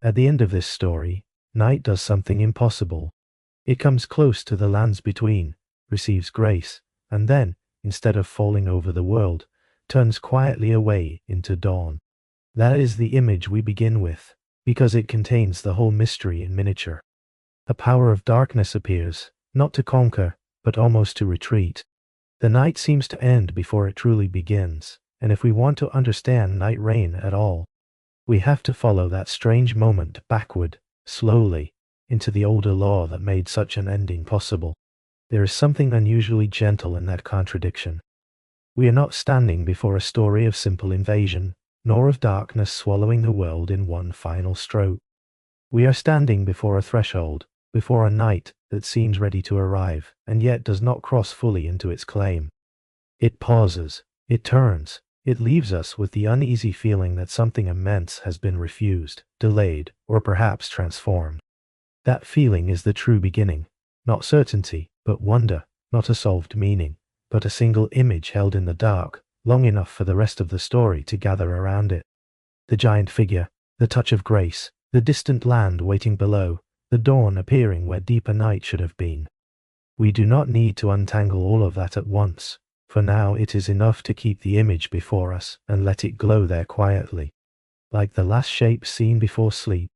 At the end of this story, night does something impossible. It comes close to the lands between, receives grace, and then, instead of falling over the world, turns quietly away into dawn. That is the image we begin with, because it contains the whole mystery in miniature. The power of darkness appears, not to conquer, but almost to retreat. The night seems to end before it truly begins, and if we want to understand Nightreign at all, we have to follow that strange moment backward, slowly, into the older law that made such an ending possible. There is something unusually gentle in that contradiction. We are not standing before a story of simple invasion, nor of darkness swallowing the world in one final stroke. We are standing before a threshold, before a night that seems ready to arrive, and yet does not cross fully into its claim. It pauses, it turns, it leaves us with the uneasy feeling that something immense has been refused, delayed, or perhaps transformed. That feeling is the true beginning, not certainty, but wonder, not a solved meaning, but a single image held in the dark, long enough for the rest of the story to gather around it. The giant figure, the touch of grace, the distant land waiting below, the dawn appearing where deeper night should have been. We do not need to untangle all of that at once. For now it is enough to keep the image before us and let it glow there quietly, like the last shape seen before sleep.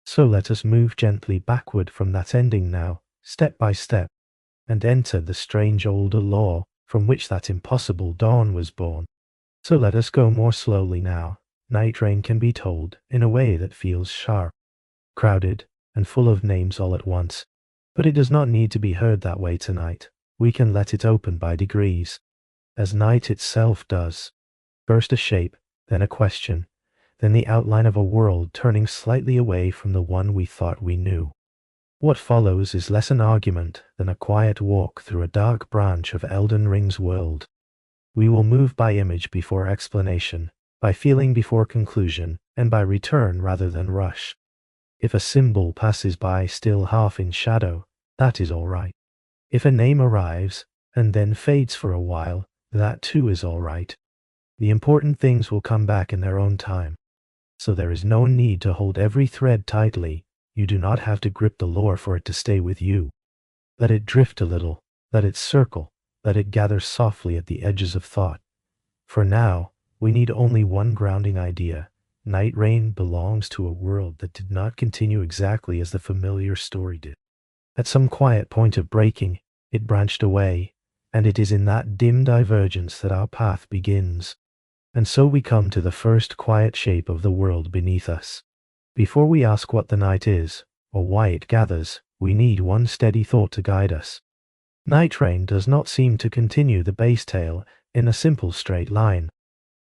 So let us move gently backward from that ending now, step by step, and enter the strange older law from which that impossible dawn was born. So let us go more slowly now. Nightreign can be told in a way that feels sharp, crowded, and full of names all at once. But it does not need to be heard that way tonight. We can let it open by degrees, as night itself does. First a shape, then a question, then the outline of a world turning slightly away from the one we thought we knew. What follows is less an argument than a quiet walk through a dark branch of Elden Ring's world. We will move by image before explanation, by feeling before conclusion, and by return rather than rush. If a symbol passes by still half in shadow, that is all right. If a name arrives, and then fades for a while, that too is all right. The important things will come back in their own time. So there is no need to hold every thread tightly. You do not have to grip the lore for it to stay with you. Let it drift a little, let it circle, let it gather softly at the edges of thought. For now, we need only one grounding idea. Nightreign belongs to a world that did not continue exactly as the familiar story did. At some quiet point of breaking, it branched away, and it is in that dim divergence that our path begins. And so we come to the first quiet shape of the world beneath us. Before we ask what the night is, or why it gathers, we need one steady thought to guide us. Nightreign does not seem to continue the base tale in a simple straight line.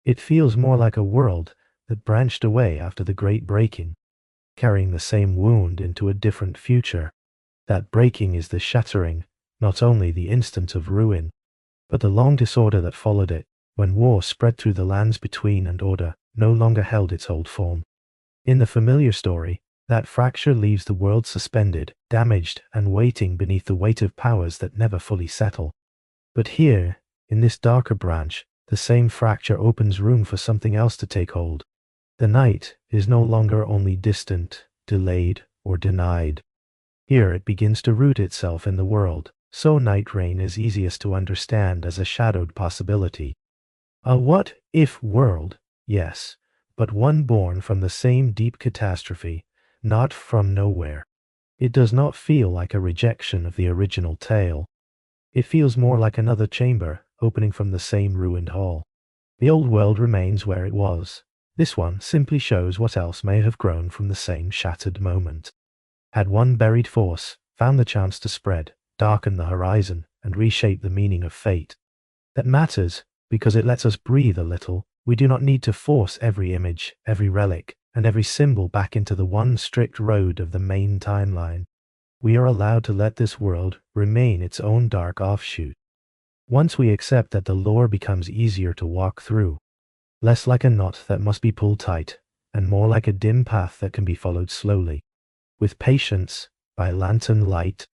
It feels more like a world that branched away after the great breaking, carrying the same wound into a different future. That breaking is the shattering, not only the instant of ruin, but the long disorder that followed it, when war spread through the lands between and order no longer held its old form. In the familiar story, that fracture leaves the world suspended, damaged, and waiting beneath the weight of powers that never fully settle. But here, in this darker branch, the same fracture opens room for something else to take hold. The night is no longer only distant, delayed, or denied. Here it begins to root itself in the world, so Nightreign is easiest to understand as a shadowed possibility. A what-if world, yes, but one born from the same deep catastrophe, not from nowhere. It does not feel like a rejection of the original tale. It feels more like another chamber, opening from the same ruined hall. The old world remains where it was. This one simply shows what else may have grown from the same shattered moment. Had one buried force found the chance to spread, darken the horizon, and reshape the meaning of fate. That matters, because it lets us breathe a little. We do not need to force every image, every relic, and every symbol back into the one strict road of the main timeline. We are allowed to let this world remain its own dark offshoot. Once we accept that, the lore becomes easier to walk through, less like a knot that must be pulled tight, and more like a dim path that can be followed slowly, with patience, by lantern light.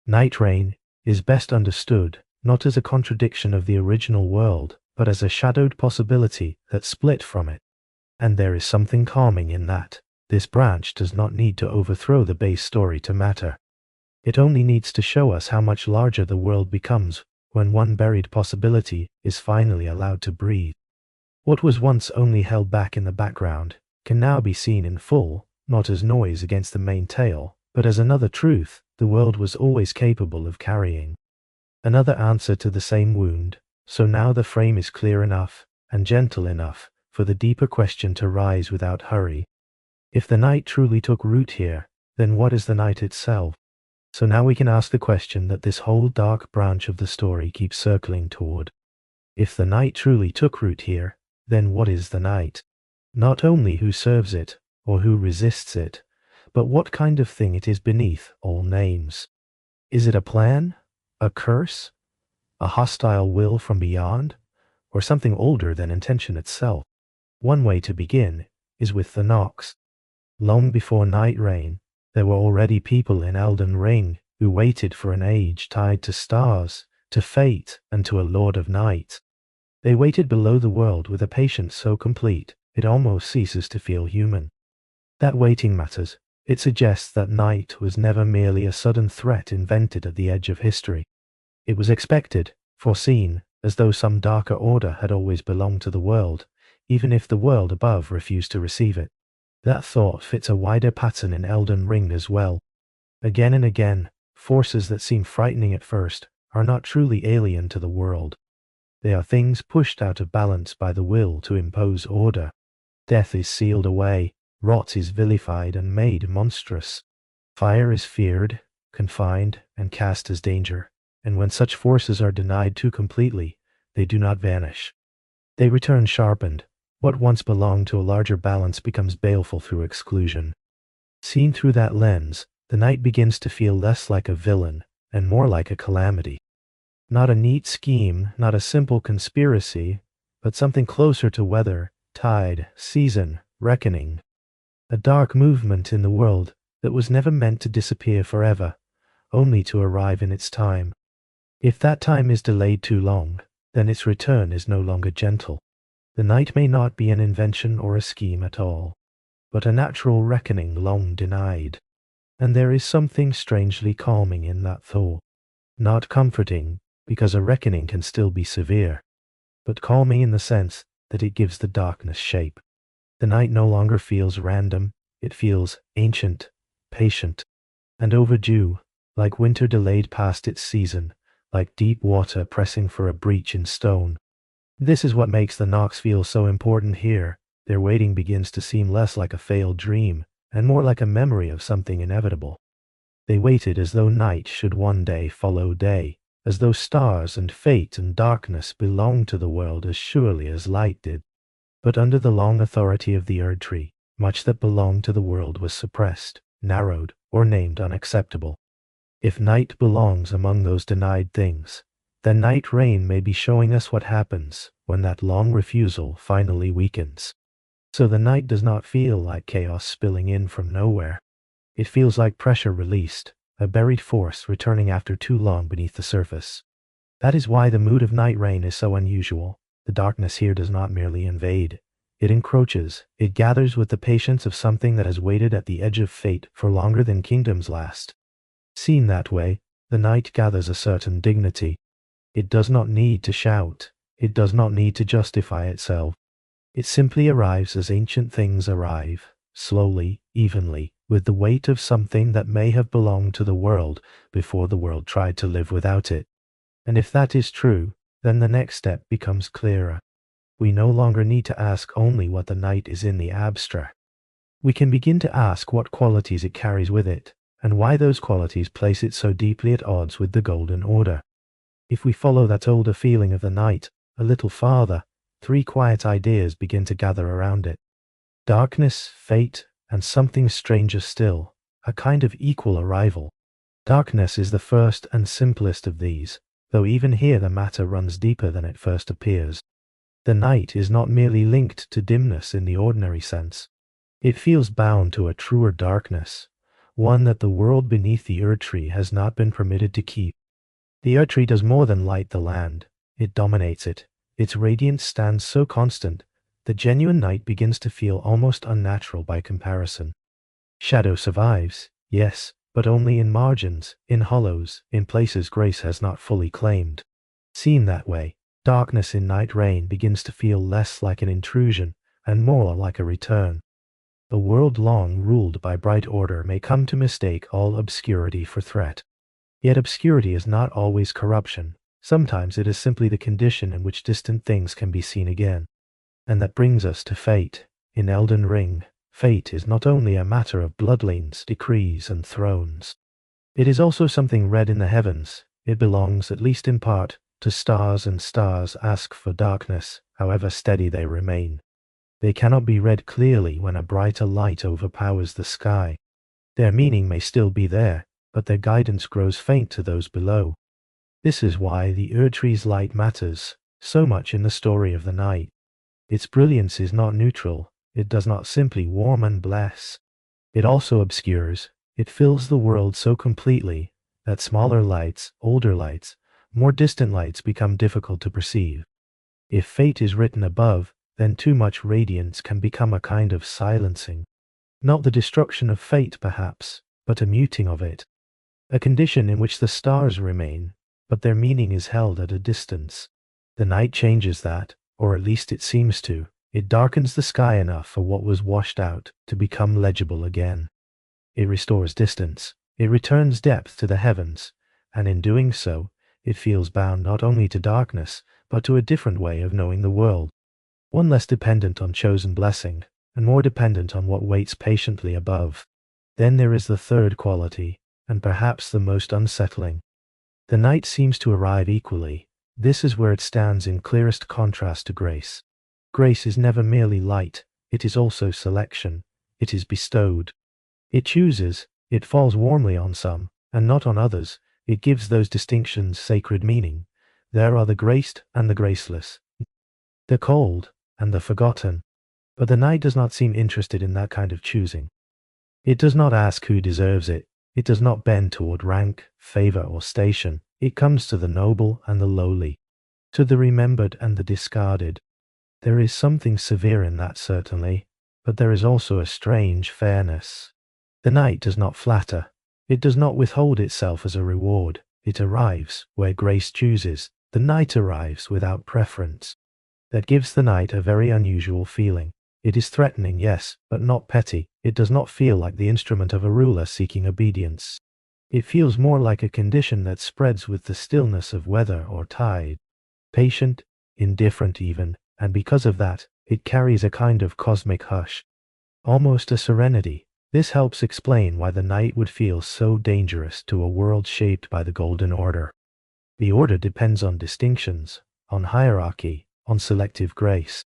Nightreign is best understood not as a contradiction of the original world, but as a shadowed possibility that split from it. And there is something calming in that, This branch does not need to overthrow the base story to matter. It only needs to show us how much larger the world becomes when one buried possibility is finally allowed to breathe. What was once only held back in the background can now be seen in full, not as noise against the main tale, but as another truth the world was always capable of carrying. Another answer to the same wound, so now the frame is clear enough and gentle enough for the deeper question to rise without hurry. If the night truly took root here, then what is the night itself? So now we can ask the question that this whole dark branch of the story keeps circling toward. If the night truly took root here, then what is the night? Not only who serves it, or who resists it, but what kind of thing it is beneath all names. Is it a plan? A curse? A hostile will from beyond? Or something older than intention itself? One way to begin is with the Nox. Long before Nightreign, there were already people in Elden Ring who waited for an age tied to stars, to fate, and to a Lord of Night. They waited below the world with a patience so complete it almost ceases to feel human. That waiting matters. It suggests that night was never merely a sudden threat invented at the edge of history. It was expected, foreseen, as though some darker order had always belonged to the world, even if the world above refused to receive it. That thought fits a wider pattern in Elden Ring as well. Again and again, forces that seem frightening at first are not truly alien to the world. They are things pushed out of balance by the will to impose order. Death is sealed away, rot is vilified and made monstrous. Fire is feared, confined, and cast as danger, and when such forces are denied too completely, they do not vanish. They return sharpened. What once belonged to a larger balance becomes baleful through exclusion. Seen through that lens, the night begins to feel less like a villain and more like a calamity. Not a neat scheme, not a simple conspiracy, but something closer to weather, tide, season, reckoning. A dark movement in the world that was never meant to disappear forever, only to arrive in its time. If that time is delayed too long, then its return is no longer gentle. The night may not be an invention or a scheme at all, but a natural reckoning long denied. And there is something strangely calming in that thought. Not comforting, because a reckoning can still be severe, but calming in the sense that it gives the darkness shape. The night no longer feels random, it feels ancient, patient, and overdue, like winter delayed past its season, like deep water pressing for a breach in stone. This is what makes the Nox feel so important here. Their waiting begins to seem less like a failed dream, and more like a memory of something inevitable. They waited as though night should one day follow day, as though stars and fate and darkness belonged to the world as surely as light did. But under the long authority of the Erdtree, much that belonged to the world was suppressed, narrowed, or named unacceptable. If night belongs among those denied things, then Nightreign may be showing us what happens when that long refusal finally weakens. So the night does not feel like chaos spilling in from nowhere. It feels like pressure released, a buried force returning after too long beneath the surface. That is why the mood of Nightreign is so unusual. The darkness here does not merely invade. It encroaches, it gathers with the patience of something that has waited at the edge of fate for longer than kingdoms last. Seen that way, the night gathers a certain dignity. It does not need to shout. It does not need to justify itself. It simply arrives as ancient things arrive, slowly, evenly, with the weight of something that may have belonged to the world before the world tried to live without it. And if that is true, then the next step becomes clearer. We no longer need to ask only what the night is in the abstract. We can begin to ask what qualities it carries with it, and why those qualities place it so deeply at odds with the Golden Order. If we follow that older feeling of the night a little farther, 3 quiet ideas begin to gather around it. Darkness, fate, and something stranger still, a kind of equal arrival. Darkness is the first and simplest of these, though even here the matter runs deeper than it first appears. The night is not merely linked to dimness in the ordinary sense. It feels bound to a truer darkness, one that the world beneath the Erdtree has not been permitted to keep. The Erdtree does more than light the land. It dominates it. Its radiance stands so constant that genuine night begins to feel almost unnatural by comparison. Shadow survives, yes, but only in margins, in hollows, in places grace has not fully claimed. Seen that way, darkness in Nightreign begins to feel less like an intrusion and more like a return. A world long ruled by bright order may come to mistake all obscurity for threat. Yet obscurity is not always corruption. Sometimes it is simply the condition in which distant things can be seen again. And that brings us to fate. In Elden Ring, fate is not only a matter of bloodlines, decrees, and thrones. It is also something read in the heavens. It belongs, at least in part, to stars, and stars ask for darkness, however steady they remain. They cannot be read clearly when a brighter light overpowers the sky. Their meaning may still be there, but their guidance grows faint to those below. This is why the Erdtree's light matters so much in the story of the night. Its brilliance is not neutral. It does not simply warm and bless. It also obscures. It fills the world so completely that smaller lights, older lights, more distant lights become difficult to perceive. If fate is written above, then too much radiance can become a kind of silencing. Not the destruction of fate, perhaps, but a muting of it. A condition in which the stars remain, but their meaning is held at a distance. The night changes that, or at least it seems to. It darkens the sky enough for what was washed out to become legible again. It restores distance. It returns depth to the heavens, and in doing so, it feels bound not only to darkness, but to a different way of knowing the world. One less dependent on chosen blessing, and more dependent on what waits patiently above. Then there is the third quality, and perhaps the most unsettling. The night seems to arrive equally. This is where it stands in clearest contrast to grace. Grace is never merely light, it is also selection. It is bestowed. It chooses, it falls warmly on some, and not on others. It gives those distinctions sacred meaning. There are the graced and the graceless, the cold and the forgotten. But the night does not seem interested in that kind of choosing. It does not ask who deserves it. It does not bend toward rank, favor, or station. It comes to the noble and the lowly, to the remembered and the discarded. There is something severe in that, certainly, but there is also a strange fairness. The night does not flatter. It does not withhold itself as a reward. It arrives where grace chooses. The night arrives without preference. That gives the night a very unusual feeling. It is threatening, yes, but not petty. It does not feel like the instrument of a ruler seeking obedience. It feels more like a condition that spreads with the stillness of weather or tide. Patient, indifferent even, and because of that, it carries a kind of cosmic hush. Almost a serenity. This helps explain why the night would feel so dangerous to a world shaped by the Golden Order. The order depends on distinctions, on hierarchy, on selective grace.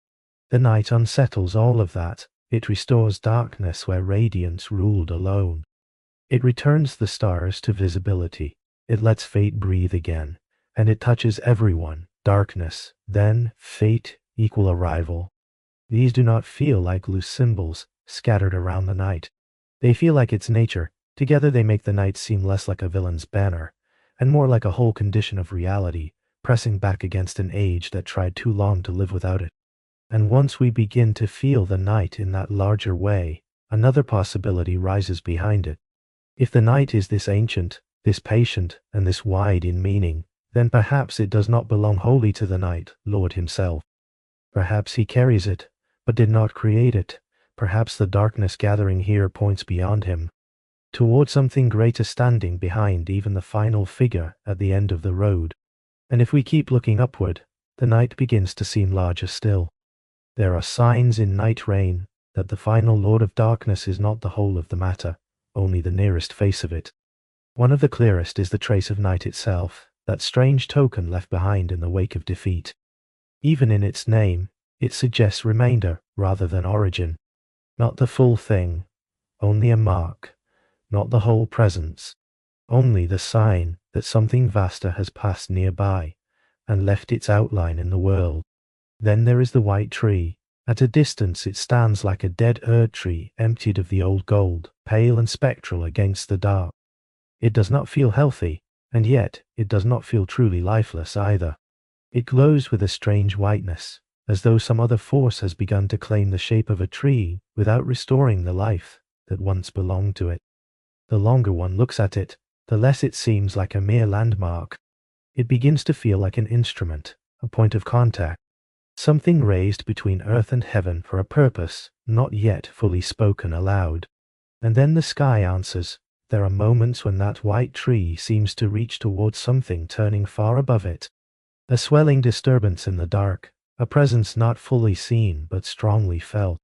The night unsettles all of that. It restores darkness where radiance ruled alone. It returns the stars to visibility. It lets fate breathe again, and it touches everyone. Darkness, then fate, equal arrival. These do not feel like loose symbols scattered around the night. They feel like its nature. Together they make the night seem less like a villain's banner, and more like a whole condition of reality, pressing back against an age that tried too long to live without it. And once we begin to feel the night in that larger way, another possibility rises behind it. If the night is this ancient, this patient, and this wide in meaning, then perhaps it does not belong wholly to the night, Lord himself. Perhaps he carries it, but did not create it. Perhaps the darkness gathering here points beyond him, toward something greater standing behind even the final figure at the end of the road. And if we keep looking upward, the night begins to seem larger still. There are signs in Nightreign that the final Lord of Darkness is not the whole of the matter, only the nearest face of it. One of the clearest is the trace of night itself, that strange token left behind in the wake of defeat. Even in its name, it suggests remainder rather than origin. Not the full thing, only a mark, not the whole presence, only the sign that something vaster has passed nearby and left its outline in the world. Then there is the white tree. At a distance it stands like a dead Erdtree emptied of the old gold, pale and spectral against the dark. It does not feel healthy, and yet it does not feel truly lifeless either. It glows with a strange whiteness, as though some other force has begun to claim the shape of a tree without restoring the life that once belonged to it. The longer one looks at it, the less it seems like a mere landmark. It begins to feel like an instrument, a point of contact, something raised between earth and heaven for a purpose not yet fully spoken aloud. And then the sky answers. There are moments when that white tree seems to reach towards something turning far above it. A swelling disturbance in the dark, a presence not fully seen but strongly felt.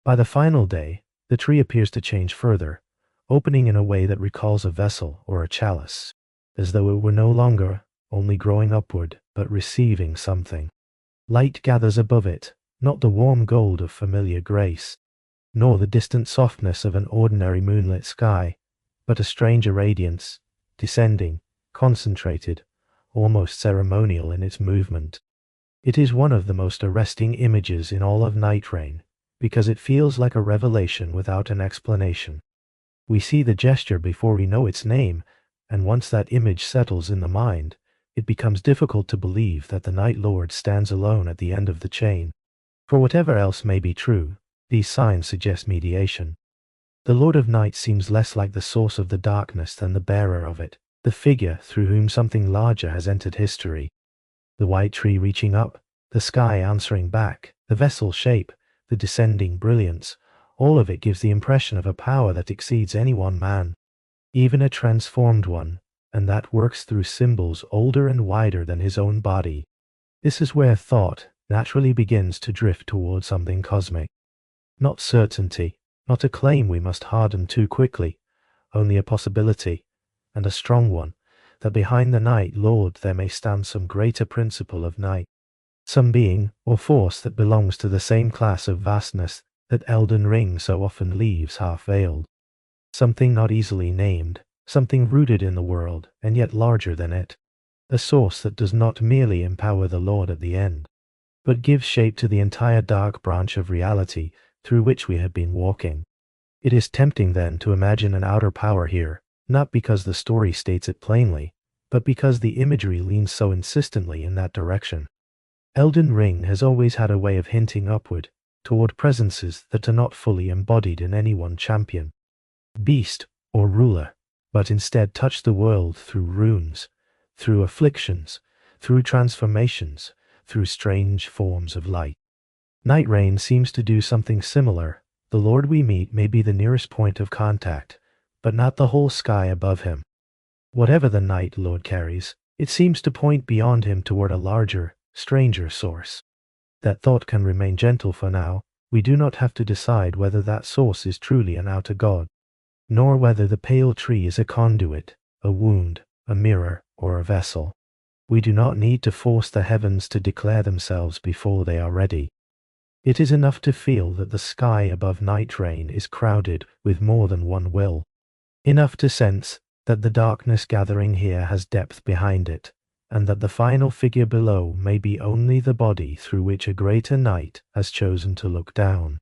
By the final day, the tree appears to change further, opening in a way that recalls a vessel or a chalice, as though it were no longer only growing upward, but receiving something. Light gathers above it, not the warm gold of familiar grace, nor the distant softness of an ordinary moonlit sky, but a stranger radiance, descending, concentrated, almost ceremonial in its movement. It is one of the most arresting images in all of Nightreign, because it feels like a revelation without an explanation. We see the gesture before we know its name, and once that image settles in the mind, it becomes difficult to believe that the Night Lord stands alone at the end of the chain. For whatever else may be true, these signs suggest mediation. The Lord of Night seems less like the source of the darkness than the bearer of it, the figure through whom something larger has entered history. The white tree reaching up, the sky answering back, the vessel's shape, the descending brilliance, all of it gives the impression of a power that exceeds any one man, even a transformed one, and that works through symbols older and wider than his own body. This is where thought naturally begins to drift towards something cosmic. Not certainty, not a claim we must harden too quickly, only a possibility, and a strong one, that behind the Night Lord there may stand some greater principle of night, some being or force that belongs to the same class of vastness that Elden Ring so often leaves half-veiled. Something not easily named, something rooted in the world and yet larger than it, a source that does not merely empower the Lord at the end, but gives shape to the entire dark branch of reality through which we have been walking. It is tempting then to imagine an outer power here, not because the story states it plainly, but because the imagery leans so insistently in that direction. Elden Ring has always had a way of hinting upward, toward presences that are not fully embodied in any one champion, beast or ruler, but instead touch the world through runes, through afflictions, through transformations, through strange forms of light. Nightreign seems to do something similar. The Lord we meet may be the nearest point of contact, but not the whole sky above him. Whatever the Night Lord carries, it seems to point beyond him toward a larger, stranger source. That thought can remain gentle for now. We do not have to decide whether that source is truly an outer god, nor whether the pale tree is a conduit, a wound, a mirror, or a vessel. We do not need to force the heavens to declare themselves before they are ready. It is enough to feel that the sky above Nightreign is crowded with more than one will, enough to sense that the darkness gathering here has depth behind it, and that the final figure below may be only the body through which a greater night has chosen to look down.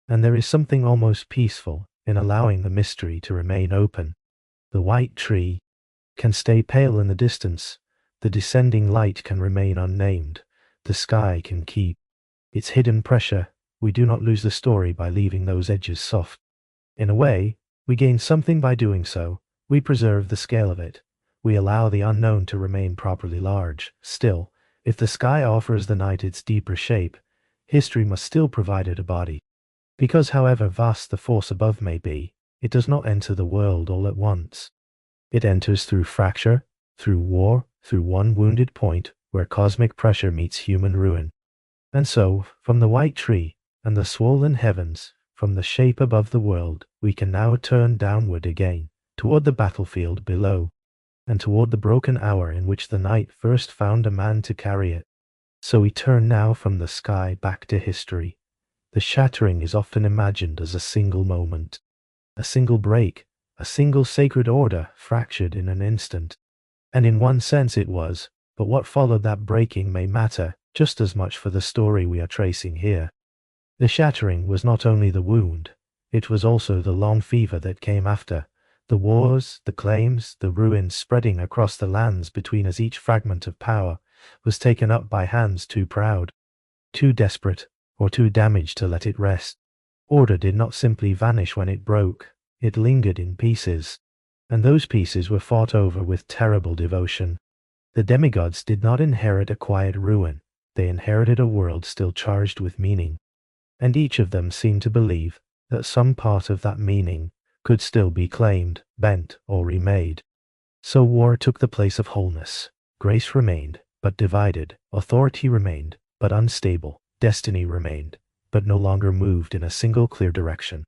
And there is something almost peaceful in allowing the mystery to remain open. The white tree can stay pale in the distance, the descending light can remain unnamed, the sky can keep its hidden pressure. We do not lose the story by leaving those edges soft. In a way, we gain something by doing so. We preserve the scale of it. We allow the unknown to remain properly large. Still, if the sky offers the night its deeper shape, history must still provide it a body. Because however vast the force above may be, it does not enter the world all at once. It enters through fracture, through war, through one wounded point where cosmic pressure meets human ruin. And so, from the white tree and the swollen heavens, from the shape above the world, we can now turn downward again, toward the battlefield below, and toward the broken hour in which the night first found a man to carry it. So we turn now from the sky back to history. The shattering is often imagined as a single moment, a single break, a single sacred order fractured in an instant. And in one sense it was, but what followed that breaking may matter just as much for the story we are tracing here. The shattering was not only the wound, it was also the long fever that came after, the wars, the claims, the ruins spreading across the lands between as each fragment of power was taken up by hands too proud, too desperate, or too damaged to let it rest. Order did not simply vanish when it broke, it lingered in pieces. And those pieces were fought over with terrible devotion. The demigods did not inherit a quiet ruin, they inherited a world still charged with meaning. And each of them seemed to believe that some part of that meaning could still be claimed, bent, or remade. So war took the place of wholeness. Grace remained, but divided. Authority remained, but unstable. Destiny remained, but no longer moved in a single clear direction.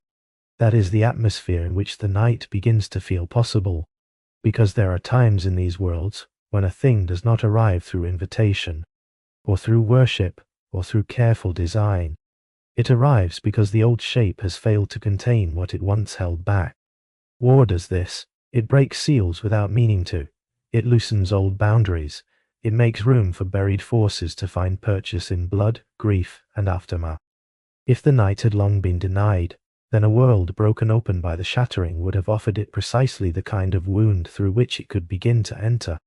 That is the atmosphere in which the night begins to feel possible, because there are times in these worlds when a thing does not arrive through invitation, or through worship, or through careful design. It arrives because the old shape has failed to contain what it once held back. War does this. It breaks seals without meaning to. It loosens old boundaries. It makes room for buried forces to find purchase in blood, grief, and aftermath. If the night had long been denied, then a world broken open by the shattering would have offered it precisely the kind of wound through which it could begin to enter.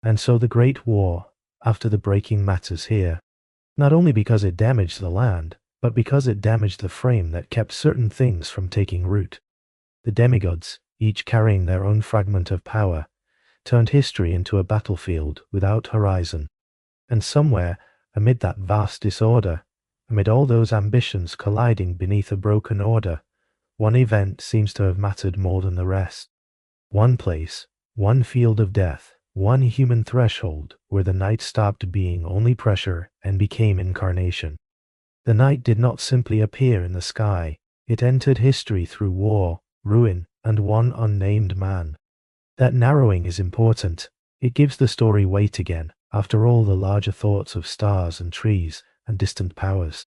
And so the Great War, after the breaking matters here, not only because it damaged the land, but because it damaged the frame that kept certain things from taking root. The demigods, each carrying their own fragment of power, turned history into a battlefield without horizon. And somewhere, amid that vast disorder, amid all those ambitions colliding beneath a broken order, one event seems to have mattered more than the rest. One place, one field of death, one human threshold where the night stopped being only pressure and became incarnation. The night did not simply appear in the sky, it entered history through war, ruin, and one unnamed man. That narrowing is important. It gives the story weight again, after all the larger thoughts of stars and trees and distant powers.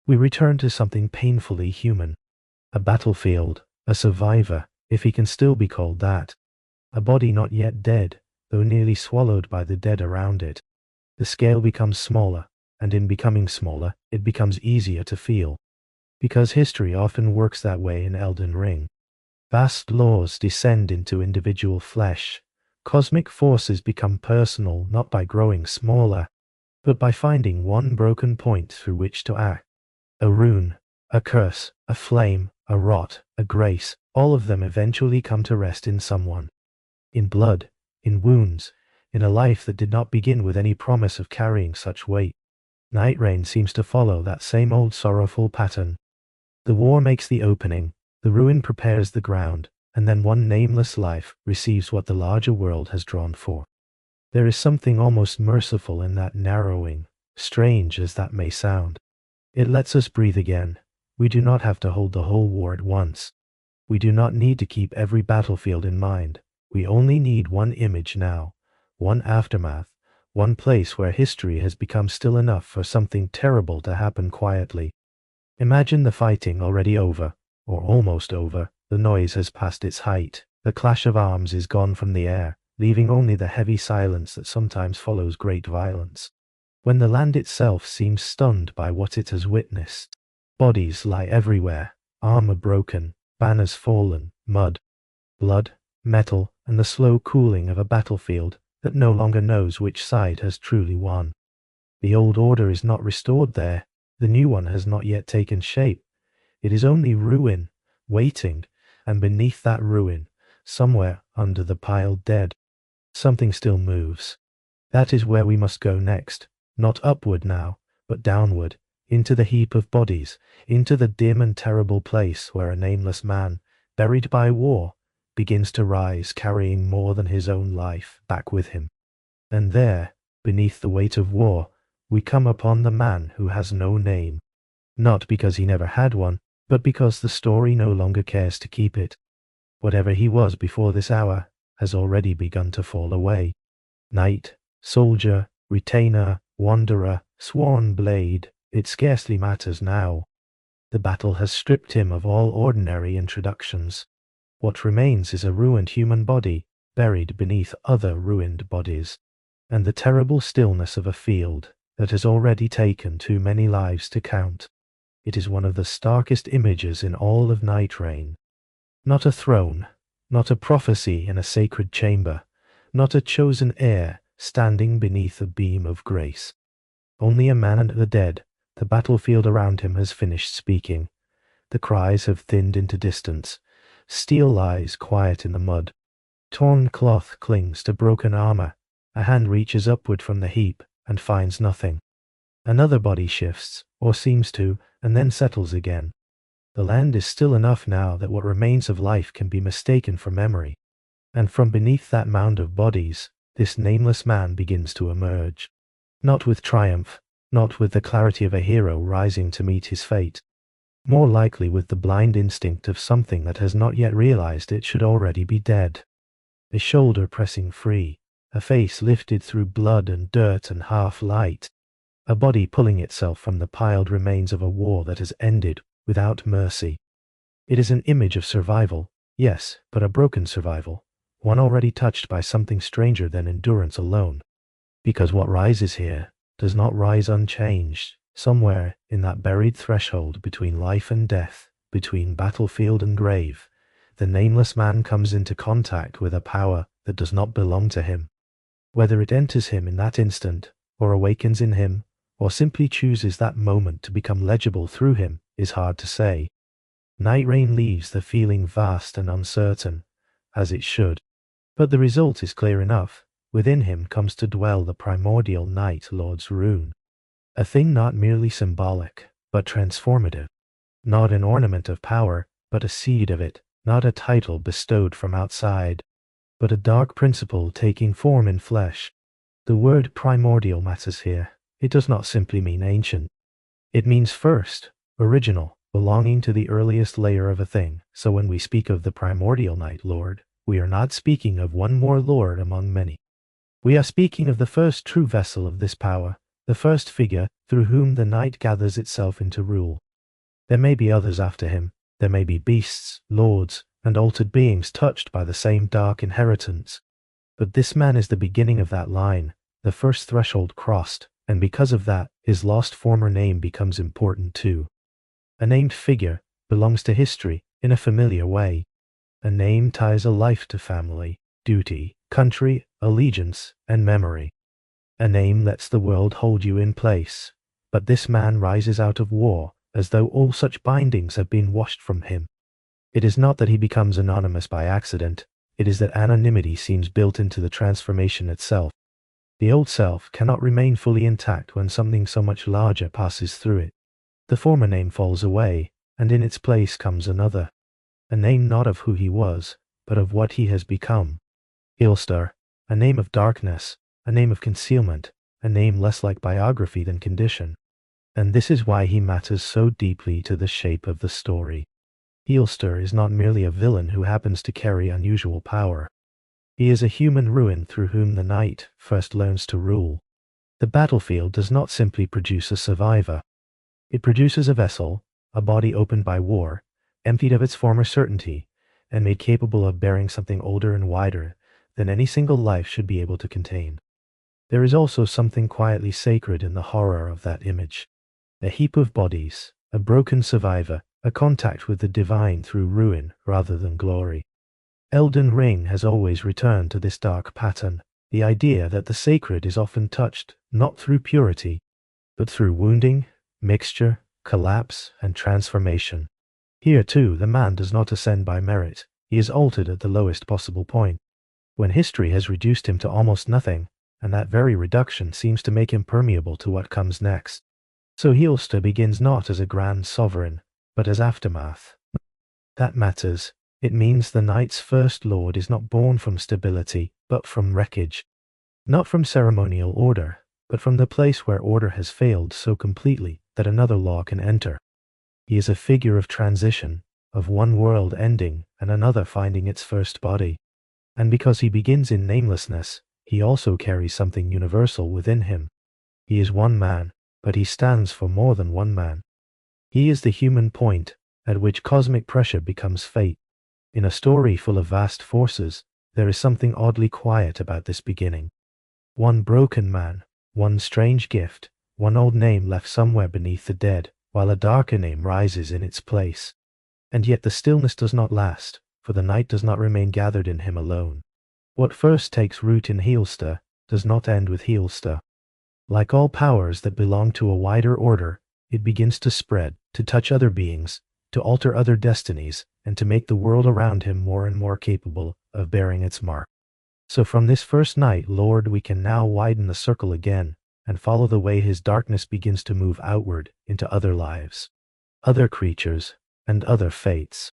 We return to something painfully human. A battlefield, a survivor, if he can still be called that. A body not yet dead, though nearly swallowed by the dead around it. The scale becomes smaller, and in becoming smaller, it becomes easier to feel. Because history often works that way in Elden Ring. Vast laws descend into individual flesh. Cosmic forces become personal not by growing smaller, but by finding one broken point through which to act. A rune, a curse, a flame, a rot, a grace, all of them eventually come to rest in someone. In blood, in wounds, in a life that did not begin with any promise of carrying such weight. Nightreign seems to follow that same old sorrowful pattern. The war makes the opening, the ruin prepares the ground, and then one nameless life receives what the larger world has drawn for. There is something almost merciful in that narrowing, strange as that may sound. It lets us breathe again. We do not have to hold the whole war at once. We do not need to keep every battlefield in mind. We only need one image now, one aftermath, one place where history has become still enough for something terrible to happen quietly. Imagine the fighting already over, or almost over. The noise has passed its height. The clash of arms is gone from the air, leaving only the heavy silence that sometimes follows great violence. When the land itself seems stunned by what it has witnessed. Bodies lie everywhere, armor broken, banners fallen, mud, blood, metal, and the slow cooling of a battlefield that no longer knows which side has truly won. The old order is not restored there. The new one has not yet taken shape. It is only ruin, waiting, and beneath that ruin, somewhere under the piled dead, something still moves. That is where we must go next, not upward now, but downward, into the heap of bodies, into the dim and terrible place where a nameless man, buried by war, begins to rise carrying more than his own life back with him. And there, beneath the weight of war, we come upon the man who has no name. Not because he never had one, but because the story no longer cares to keep it. Whatever he was before this hour has already begun to fall away. Knight, soldier, retainer, wanderer, sworn blade, it scarcely matters now. The battle has stripped him of all ordinary introductions. What remains is a ruined human body, buried beneath other ruined bodies, and the terrible stillness of a field that has already taken too many lives to count. It is one of the starkest images in all of Nightreign. Not a throne, not a prophecy in a sacred chamber, not a chosen heir standing beneath a beam of grace. Only a man and the dead. The battlefield around him has finished speaking. The cries have thinned into distance. Steel lies quiet in the mud. Torn cloth clings to broken armor. A hand reaches upward from the heap and finds nothing. Another body shifts, or seems to, and then settles again. The land is still enough now that what remains of life can be mistaken for memory. And from beneath that mound of bodies, this nameless man begins to emerge. Not with triumph, not with the clarity of a hero rising to meet his fate. More likely with the blind instinct of something that has not yet realized it should already be dead. A shoulder pressing free, a face lifted through blood and dirt and half light. A body pulling itself from the piled remains of a war that has ended without mercy. It is an image of survival, yes, but a broken survival, one already touched by something stranger than endurance alone. Because what rises here does not rise unchanged. Somewhere in that buried threshold between life and death, between battlefield and grave, the nameless man comes into contact with a power that does not belong to him. Whether it enters him in that instant, or awakens in him, or simply chooses that moment to become legible through him, is hard to say. Nightreign leaves the feeling vast and uncertain, as it should. But the result is clear enough. Within him comes to dwell the primordial Night Lord's rune. A thing not merely symbolic, but transformative. Not an ornament of power, but a seed of it. Not a title bestowed from outside, but a dark principle taking form in flesh. The word primordial matters here. It does not simply mean ancient. It means first, original, belonging to the earliest layer of a thing. So when we speak of the primordial Night Lord, we are not speaking of one more lord among many. We are speaking of the first true vessel of this power, the first figure through whom the night gathers itself into rule. There may be others after him. There may be beasts, lords, and altered beings touched by the same dark inheritance. But this man is the beginning of that line, the first threshold crossed, and because of that, his lost former name becomes important too. A named figure belongs to history in a familiar way. A name ties a life to family, duty, country, allegiance, and memory. A name lets the world hold you in place. But this man rises out of war, as though all such bindings have been washed from him. It is not that he becomes anonymous by accident, it is that anonymity seems built into the transformation itself. The old self cannot remain fully intact when something so much larger passes through it. The former name falls away, and in its place comes another. A name not of who he was, but of what he has become. Heolstor, a name of darkness, a name of concealment, a name less like biography than condition. And this is why he matters so deeply to the shape of the story. Heolstor is not merely a villain who happens to carry unusual power. He is a human ruin through whom the night first learns to rule. The battlefield does not simply produce a survivor. It produces a vessel, a body opened by war, emptied of its former certainty, and made capable of bearing something older and wider than any single life should be able to contain. There is also something quietly sacred in the horror of that image. A heap of bodies, a broken survivor, a contact with the divine through ruin rather than glory. Elden Ring has always returned to this dark pattern, the idea that the sacred is often touched not through purity, but through wounding, mixture, collapse, and transformation. Here too, the man does not ascend by merit, he is altered at the lowest possible point. When history has reduced him to almost nothing, and that very reduction seems to make him permeable to what comes next. So Heolstor begins not as a grand sovereign, but as aftermath. That matters. It means the night's first lord is not born from stability, but from wreckage. Not from ceremonial order, but from the place where order has failed so completely that another law can enter. He is a figure of transition, of one world ending and another finding its first body. And because he begins in namelessness, he also carries something universal within him. He is one man, but he stands for more than one man. He is the human point at which cosmic pressure becomes fate. In a story full of vast forces, there is something oddly quiet about this beginning. One broken man, one strange gift, one old name left somewhere beneath the dead, while a darker name rises in its place. And yet the stillness does not last, for the night does not remain gathered in him alone. What first takes root in Heolstor does not end with Heolstor. Like all powers that belong to a wider order, it begins to spread, to touch other beings, to alter other destinies, and to make the world around him more and more capable of bearing its mark. So from this first night, Lord, we can now widen the circle again and follow the way his darkness begins to move outward into other lives, other creatures, and other fates.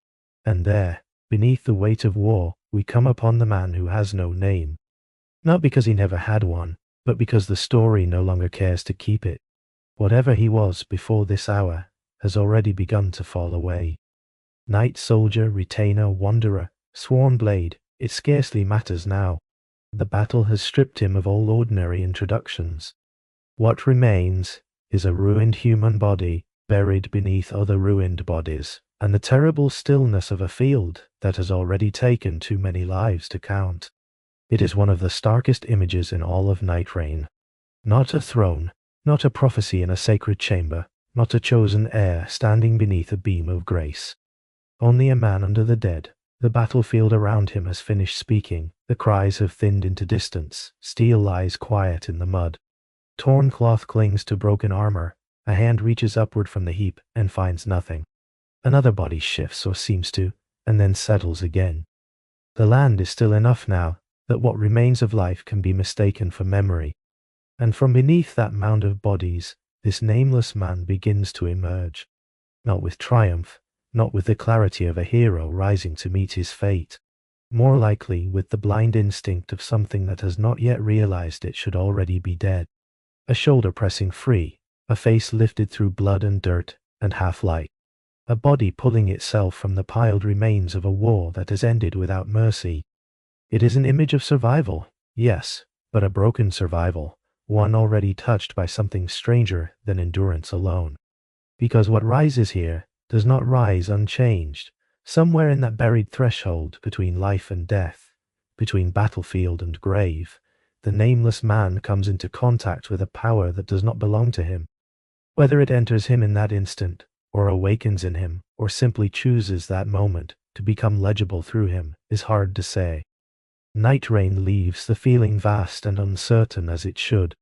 And there, beneath the weight of war, we come upon the man who has no name. Not because he never had one, but because the story no longer cares to keep it. Whatever he was before this hour has already begun to fall away. Knight, soldier, retainer, wanderer, sworn blade, it scarcely matters now. The battle has stripped him of all ordinary introductions. What remains is a ruined human body buried beneath other ruined bodies, and the terrible stillness of a field that has already taken too many lives to count. It is one of the starkest images in all of Nightreign. Not a throne, not a prophecy in a sacred chamber, not a chosen heir standing beneath a beam of grace. Only a man under the dead. The battlefield around him has finished speaking, the cries have thinned into distance, steel lies quiet in the mud. Torn cloth clings to broken armor, a hand reaches upward from the heap and finds nothing. Another body shifts or seems to, and then settles again. The land is still enough now that what remains of life can be mistaken for memory. And from beneath that mound of bodies, this nameless man begins to emerge. Not with triumph, not with the clarity of a hero rising to meet his fate. More likely with the blind instinct of something that has not yet realized it should already be dead. A shoulder pressing free, a face lifted through blood and dirt and half-light. A body pulling itself from the piled remains of a war that has ended without mercy. It is an image of survival, yes, but a broken survival, one already touched by something stranger than endurance alone. Because what rises here does not rise unchanged. Somewhere in that buried threshold between life and death, between battlefield and grave, the nameless man comes into contact with a power that does not belong to him. Whether it enters him in that instant, or awakens in him, or simply chooses that moment to become legible through him, is hard to say. Nightreign leaves the feeling vast and uncertain as it should.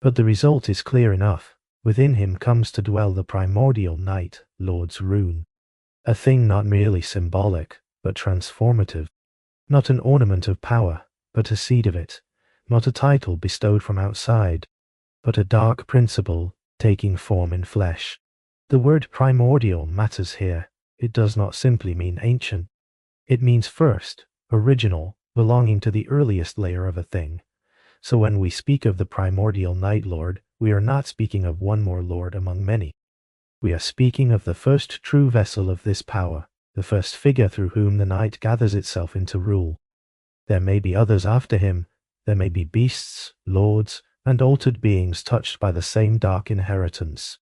But the result is clear enough. Within him comes to dwell the primordial Night Lord's rune. A thing not merely symbolic, but transformative. Not an ornament of power, but a seed of it. Not a title bestowed from outside, but a dark principle taking form in flesh. The word primordial matters here. It does not simply mean ancient. It means first, original, belonging to the earliest layer of a thing. So when we speak of the primordial Night Lord, we are not speaking of one more lord among many. We are speaking of the first true vessel of this power, the first figure through whom the night gathers itself into rule. There may be others after him, there may be beasts, lords, and altered beings touched by the same dark inheritance.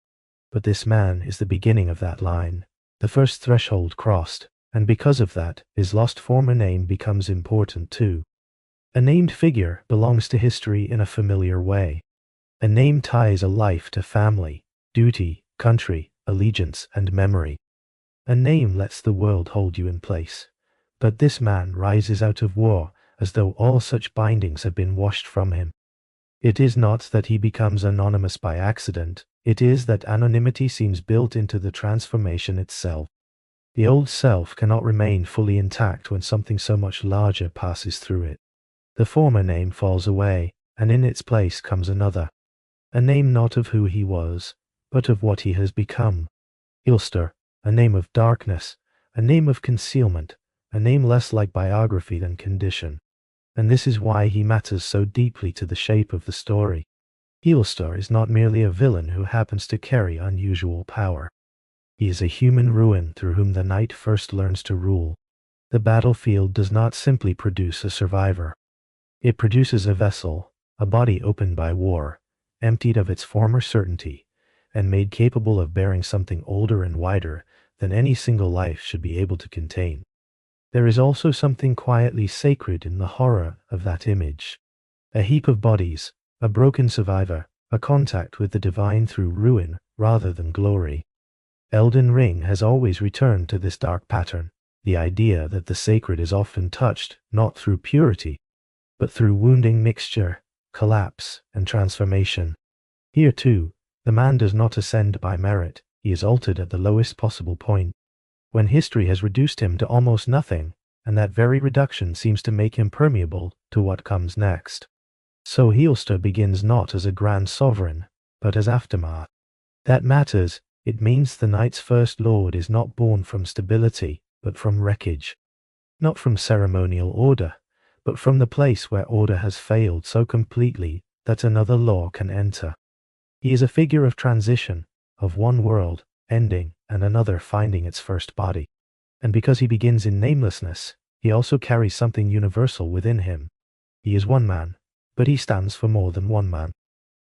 But this man is the beginning of that line, the first threshold crossed, and because of that, his lost former name becomes important too. A named figure belongs to history in a familiar way. A name ties a life to family, duty, country, allegiance, and memory. A name lets the world hold you in place. But this man rises out of war as though all such bindings have been washed from him. It is not that he becomes anonymous by accident, it is that anonymity seems built into the transformation itself. The old self cannot remain fully intact when something so much larger passes through it. The former name falls away, and in its place comes another. A name not of who he was, but of what he has become. Heolstor, a name of darkness, a name of concealment, a name less like biography than condition. And this is why he matters so deeply to the shape of the story. Heolstor is not merely a villain who happens to carry unusual power. He is a human ruin through whom the night first learns to rule. The battlefield does not simply produce a survivor. It produces a vessel, a body opened by war, emptied of its former certainty, and made capable of bearing something older and wider than any single life should be able to contain. There is also something quietly sacred in the horror of that image. A heap of bodies, a broken survivor, a contact with the divine through ruin rather than glory. Elden Ring has always returned to this dark pattern, the idea that the sacred is often touched not through purity, but through wounding mixture, collapse, and transformation. Here too, the man does not ascend by merit, he is altered at the lowest possible point. when history has reduced him to almost nothing, and that very reduction seems to make him permeable to what comes next. So Heolstor begins not as a grand sovereign, but as aftermath. That matters. It means the Night's first lord is not born from stability, but from wreckage. Not from ceremonial order, but from the place where order has failed so completely that another law can enter. He is a figure of transition, of one world ending and another finding its first body. And because he begins in namelessness, he also carries something universal within him. He is one man, but he stands for more than one man.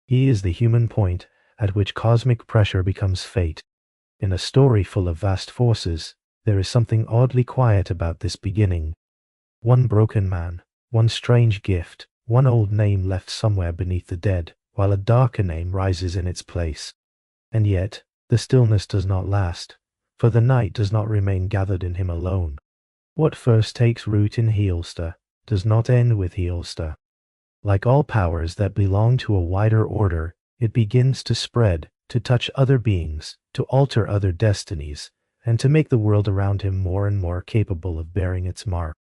He is the human point at which cosmic pressure becomes fate. In a story full of vast forces, there is something oddly quiet about this beginning. One broken man, one strange gift, one old name left somewhere beneath the dead, while a darker name rises in its place. And yet, the stillness does not last, for the Night does not remain gathered in him alone. What first takes root in Heolstor does not end with Heolstor. Like all powers that belong to a wider order, it begins to spread, to touch other beings, to alter other destinies, and to make the world around him more and more capable of bearing its mark.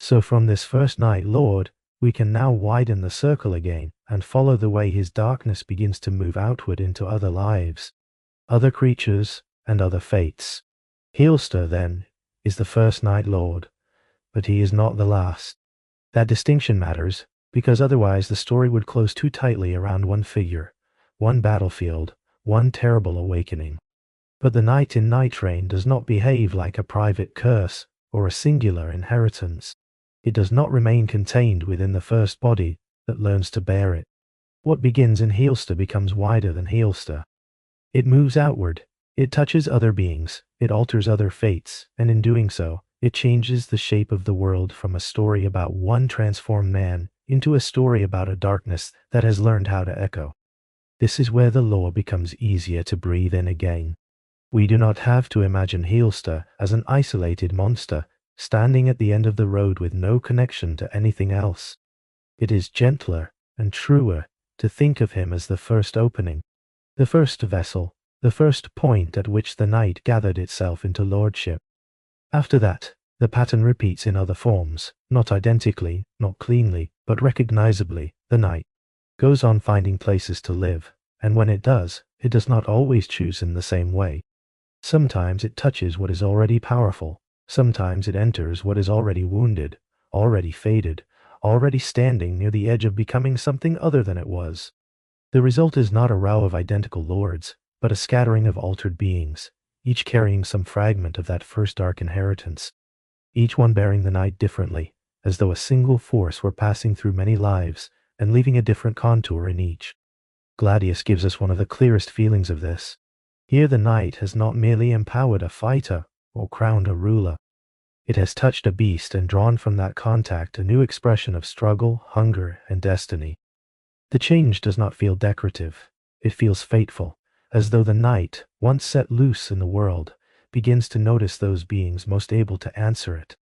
So from this first Night Lord, we can now widen the circle again and follow the way his darkness begins to move outward into other lives, other creatures, and other fates. Heolstor, then, is the first Night Lord, but he is not the last. That distinction matters, because otherwise the story would close too tightly around one figure, one battlefield, one terrible awakening. But the Night in Nightreign does not behave like a private curse or a singular inheritance. It does not remain contained within the first body that learns to bear it. What begins in Heolstor becomes wider than Heolstor. It moves outward, it touches other beings, it alters other fates, and in doing so, it changes the shape of the world from a story about one transformed man into a story about a darkness that has learned how to echo. This is where the lore becomes easier to breathe in again. We do not have to imagine Heolstor as an isolated monster, standing at the end of the road with no connection to anything else. It is gentler and truer to think of him as the first opening, the first vessel, the first point at which the Night gathered itself into lordship. After that, the pattern repeats in other forms, not identically, not cleanly, but recognizably. The Night goes on finding places to live, and when it does not always choose in the same way. Sometimes it touches what is already powerful, sometimes it enters what is already wounded, already faded, already standing near the edge of becoming something other than it was. The result is not a row of identical lords, but a scattering of altered beings, each carrying some fragment of that first dark inheritance, each one bearing the Night differently, as though a single force were passing through many lives and leaving a different contour in each. Gladius gives us one of the clearest feelings of this. Here the Night has not merely empowered a fighter or crowned a ruler. It has touched a beast and drawn from that contact a new expression of struggle, hunger, and destiny. The change does not feel decorative. It feels fateful, as though the Night, once set loose in the world, begins to notice those beings most able to answer it,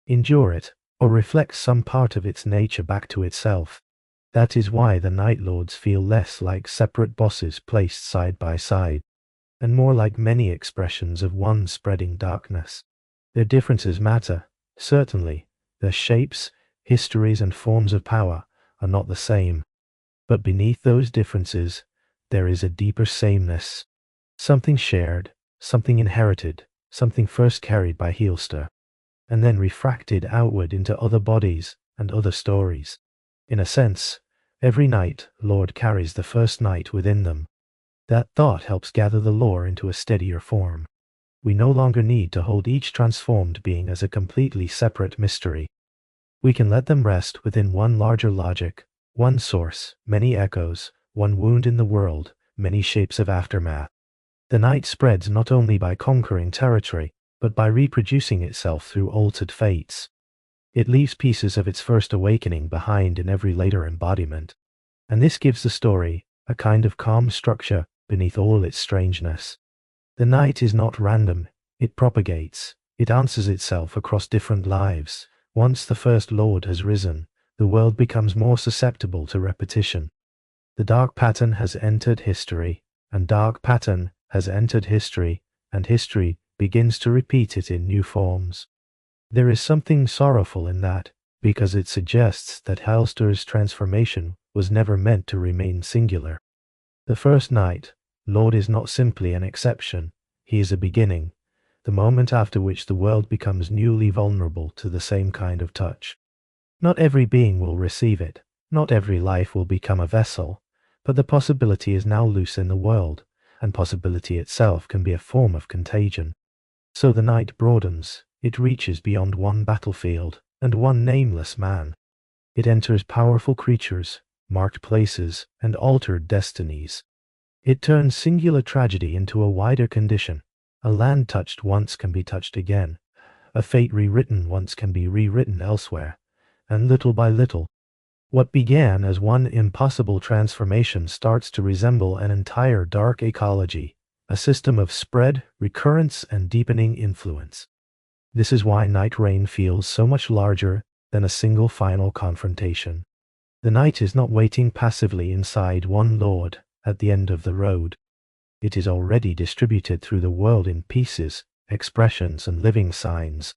endure it, or reflect some part of its nature back to itself. That is why the Night Lords feel less like separate bosses placed side by side, and more like many expressions of one spreading darkness. Their differences matter, certainly. Their shapes, histories, and forms of power are not the same. But beneath those differences, there is a deeper sameness. Something shared, something inherited, something first carried by Heolstor, and then refracted outward into other bodies and other stories. In a sense, every Night Lord carries the first Night within them. That thought helps gather the lore into a steadier form. We no longer need to hold each transformed being as a completely separate mystery. We can let them rest within one larger logic, one source, many echoes, one wound in the world, many shapes of aftermath. The Night spreads not only by conquering territory, but by reproducing itself through altered fates. It leaves pieces of its first awakening behind in every later embodiment, and this gives the story a kind of calm structure beneath all its strangeness. The Night is not random, it propagates, it answers itself across different lives. Once the first Lord has risen, the world becomes more susceptible to repetition. The dark pattern has entered history, and dark pattern has entered history, and history begins to repeat it in new forms. There is something sorrowful in that, because it suggests that Heolstor's transformation was never meant to remain singular. The first Night Lord is not simply an exception, he is a beginning, the moment after which the world becomes newly vulnerable to the same kind of touch. Not every being will receive it, not every life will become a vessel, but the possibility is now loose in the world, and possibility itself can be a form of contagion. So the night broadens, it reaches beyond one battlefield, and one nameless man. It enters powerful creatures, marked places, and altered destinies. It turns singular tragedy into a wider condition. A land touched once can be touched again. A fate rewritten once can be rewritten elsewhere. And little by little, what began as one impossible transformation starts to resemble an entire dark ecology, a system of spread, recurrence, and deepening influence. This is why Nightreign feels so much larger than a single final confrontation. The night is not waiting passively inside one lord at the end of the road. It is already distributed through the world in pieces, expressions, and living signs.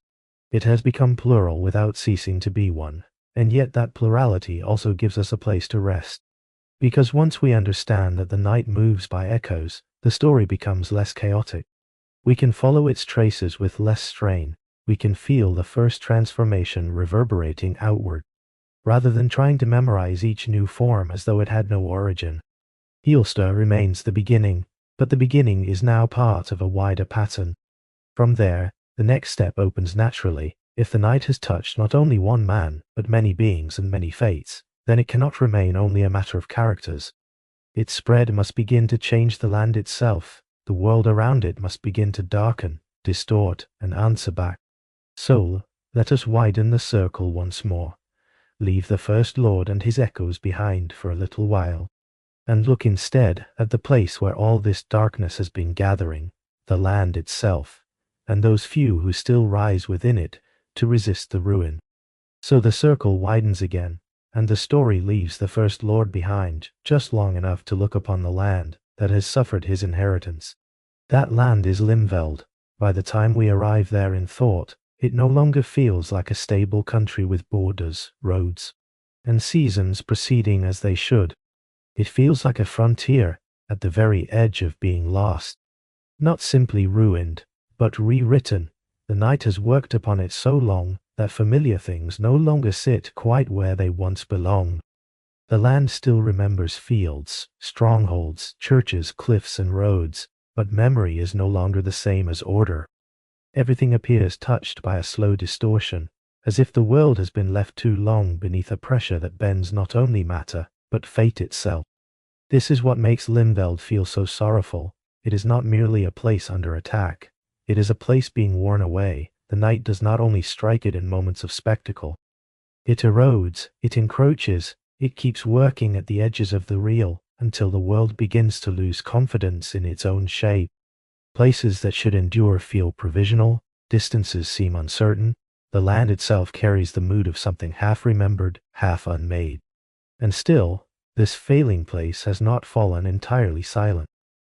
It has become plural without ceasing to be one, and yet that plurality also gives us a place to rest. Because once we understand that the night moves by echoes, the story becomes less chaotic. We can follow its traces with less strain. We can feel the first transformation reverberating outward, rather than trying to memorize each new form as though it had no origin. Heolstor remains the beginning, but the beginning is now part of a wider pattern. From there, the next step opens naturally. If the night has touched not only one man, but many beings and many fates, then it cannot remain only a matter of characters. Its spread must begin to change the land itself. The world around it must begin to darken, distort, and answer back. So, let us widen the circle once more. Leave the First Lord and his echoes behind for a little while, and look instead at the place where all this darkness has been gathering, the land itself, and those few who still rise within it to resist the ruin. So the circle widens again, and the story leaves the First Lord behind just long enough to look upon the land that has suffered his inheritance. That land is Limveld. By the time we arrive there in thought, it no longer feels like a stable country with borders, roads, and seasons proceeding as they should. It feels like a frontier at the very edge of being lost. Not simply ruined, but rewritten. The night has worked upon it so long that familiar things no longer sit quite where they once belonged. The land still remembers fields, strongholds, churches, cliffs, and roads, but memory is no longer the same as order. Everything appears touched by a slow distortion, as if the world has been left too long beneath a pressure that bends not only matter, but fate itself. This is what makes Limveld feel so sorrowful. It is not merely a place under attack. It is a place being worn away. The night does not only strike it in moments of spectacle. It erodes, it encroaches, it keeps working at the edges of the real until the world begins to lose confidence in its own shape. Places that should endure feel provisional, distances seem uncertain, the land itself carries the mood of something half remembered, half unmade. And still, this failing place has not fallen entirely silent.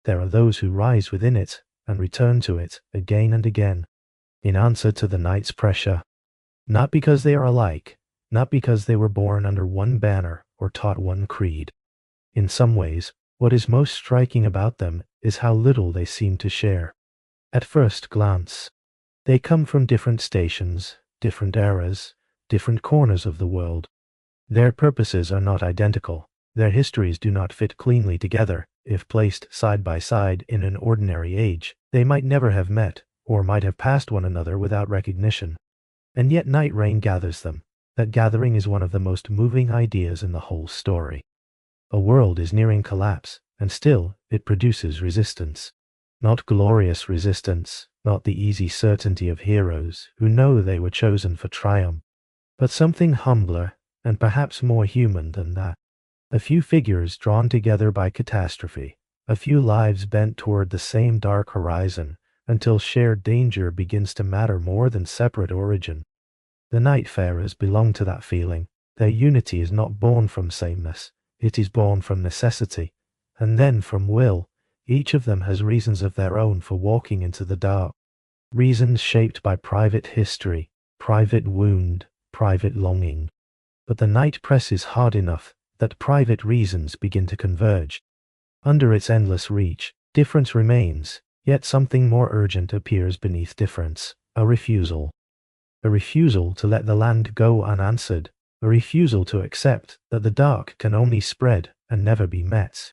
There are those who rise within it and return to it again and again, in answer to the night's pressure. Not because they are alike, not because they were born under one banner or taught one creed. In some ways, what is most striking about them is how little they seem to share. At first glance, they come from different stations, different eras, different corners of the world. Their purposes are not identical. Their histories do not fit cleanly together. If placed side by side in an ordinary age, they might never have met, or might have passed one another without recognition. And yet Nightreign gathers them. That gathering is one of the most moving ideas in the whole story. A world is nearing collapse, and still it produces resistance. Not glorious resistance, not the easy certainty of heroes who know they were chosen for triumph, but something humbler and perhaps more human than that. A few figures drawn together by catastrophe, a few lives bent toward the same dark horizon, until shared danger begins to matter more than separate origin. The Nightfarers belong to that feeling. Their unity is not born from sameness, it is born from necessity, and then from will. Each of them has reasons of their own for walking into the dark. reasons shaped by private history, private wound, private longing. But the night presses hard enough that private reasons begin to converge. Under its endless reach, difference remains, yet something more urgent appears beneath difference, a refusal. A refusal to let the land go unanswered, a refusal to accept that the dark can only spread and never be met.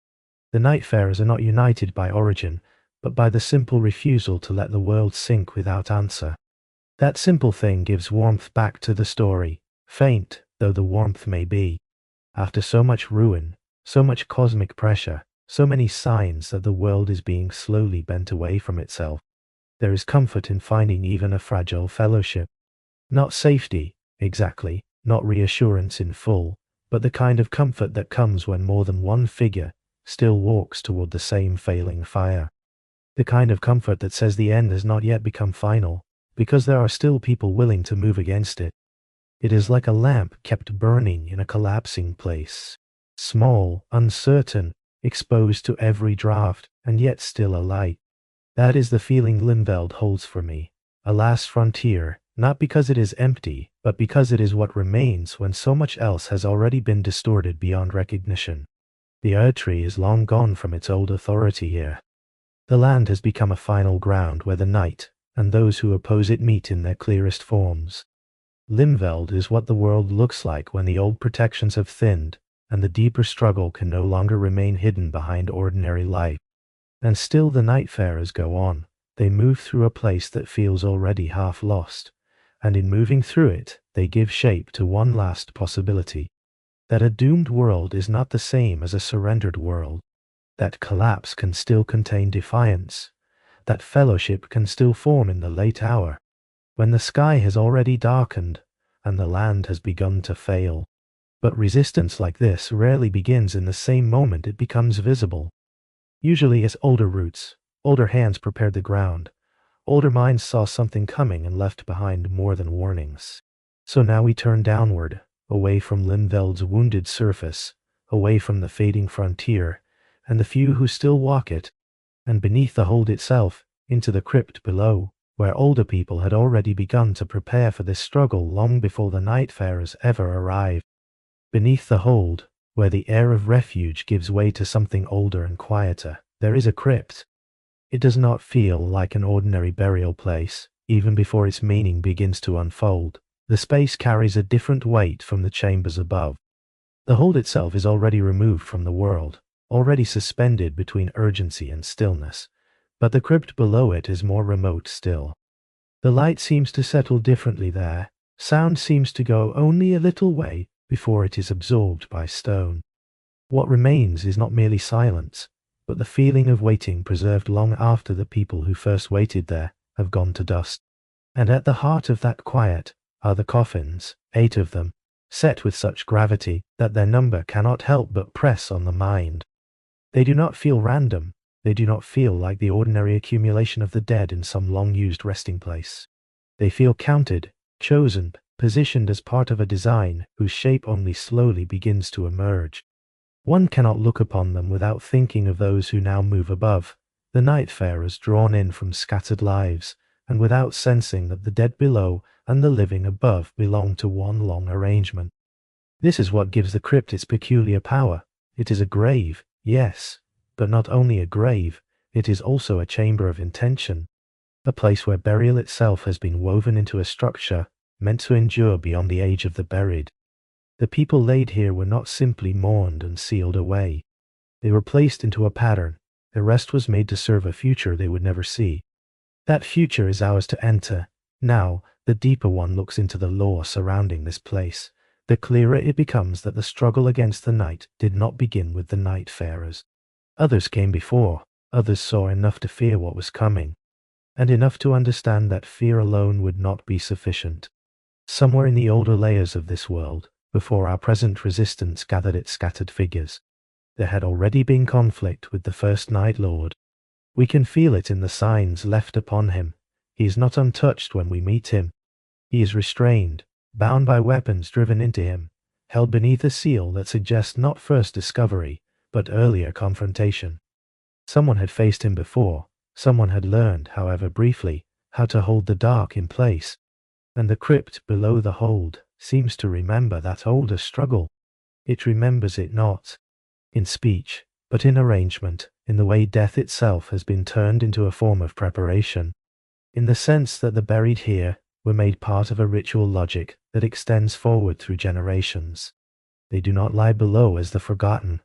The Nightfarers are not united by origin, but by the simple refusal to let the world sink without answer. That simple thing gives warmth back to the story, faint though the warmth may be. After so much ruin, so much cosmic pressure, so many signs that the world is being slowly bent away from itself, there is comfort in finding even a fragile fellowship. Not safety, exactly, not reassurance in full, but the kind of comfort that comes when more than one figure still walks toward the same failing fire. The kind of comfort that says the end has not yet become final, because there are still people willing to move against it. It is like a lamp kept burning in a collapsing place. Small, uncertain, exposed to every draught, and yet still alight. That is the feeling Limveld holds for me, a last frontier, not because it is empty, but because it is what remains when so much else has already been distorted beyond recognition. The Erdtree is long gone from its old authority here. The land has become a final ground where the night and those who oppose it meet in their clearest forms. Limveld is what the world looks like when the old protections have thinned, and the deeper struggle can no longer remain hidden behind ordinary life. And still the Nightfarers go on. They move through a place that feels already half lost, and in moving through it, they give shape to one last possibility. That a doomed world is not the same as a surrendered world. That collapse can still contain defiance. That fellowship can still form in the late hour, when the sky has already darkened, and the land has begun to fail. But resistance like this rarely begins in the same moment it becomes visible. Usually as older roots, older hands prepared the ground, older minds saw something coming and left behind more than warnings. So now we turn downward, away from Limveld's wounded surface, away from the fading frontier, and the few who still walk it, and beneath the hold itself, into the crypt below, where older people had already begun to prepare for this struggle long before the Nightfarers ever arrived. Beneath the hold, where the air of refuge gives way to something older and quieter, there is a crypt. It does not feel like an ordinary burial place, even before its meaning begins to unfold. The space carries a different weight from the chambers above. The hold itself is already removed from the world, already suspended between urgency and stillness, but the crypt below it is more remote still. The light seems to settle differently there. Sound seems to go only a little way before it is absorbed by stone. What remains is not merely silence, but the feeling of waiting preserved long after the people who first waited there have gone to dust. And at the heart of that quiet are the coffins, 8 of them, set with such gravity that their number cannot help but press on the mind. They do not feel random. They do not feel like the ordinary accumulation of the dead in some long-used resting place. They feel counted, chosen, positioned as part of a design whose shape only slowly begins to emerge. One cannot look upon them without thinking of those who now move above, the Nightfarers drawn in from scattered lives, and without sensing that the dead below and the living above belong to one long arrangement. This is what gives the crypt its peculiar power. It is a grave, yes, but not only a grave, it is also a chamber of intention, a place where burial itself has been woven into a structure meant to endure beyond the age of the buried. The people laid here were not simply mourned and sealed away. They were placed into a pattern. Their rest was made to serve a future they would never see. That future is ours to enter. Now, the deeper one looks into the lore surrounding this place, the clearer it becomes that the struggle against the night did not begin with the Nightfarers. Others came before. Others saw enough to fear what was coming, and enough to understand that fear alone would not be sufficient. Somewhere in the older layers of this world, before our present resistance gathered its scattered figures, there had already been conflict with the first Night Lord. We can feel it in the signs left upon him. He is not untouched when we meet him. He is restrained, bound by weapons driven into him, held beneath a seal that suggests not first discovery, but earlier confrontation. Someone had faced him before. Someone had learned, however briefly, how to hold the dark in place. And the crypt below the hold seems to remember that older struggle. It remembers it not in speech, but in arrangement, in the way death itself has been turned into a form of preparation, in the sense that the buried here were made part of a ritual logic that extends forward through generations. They do not lie below as the forgotten.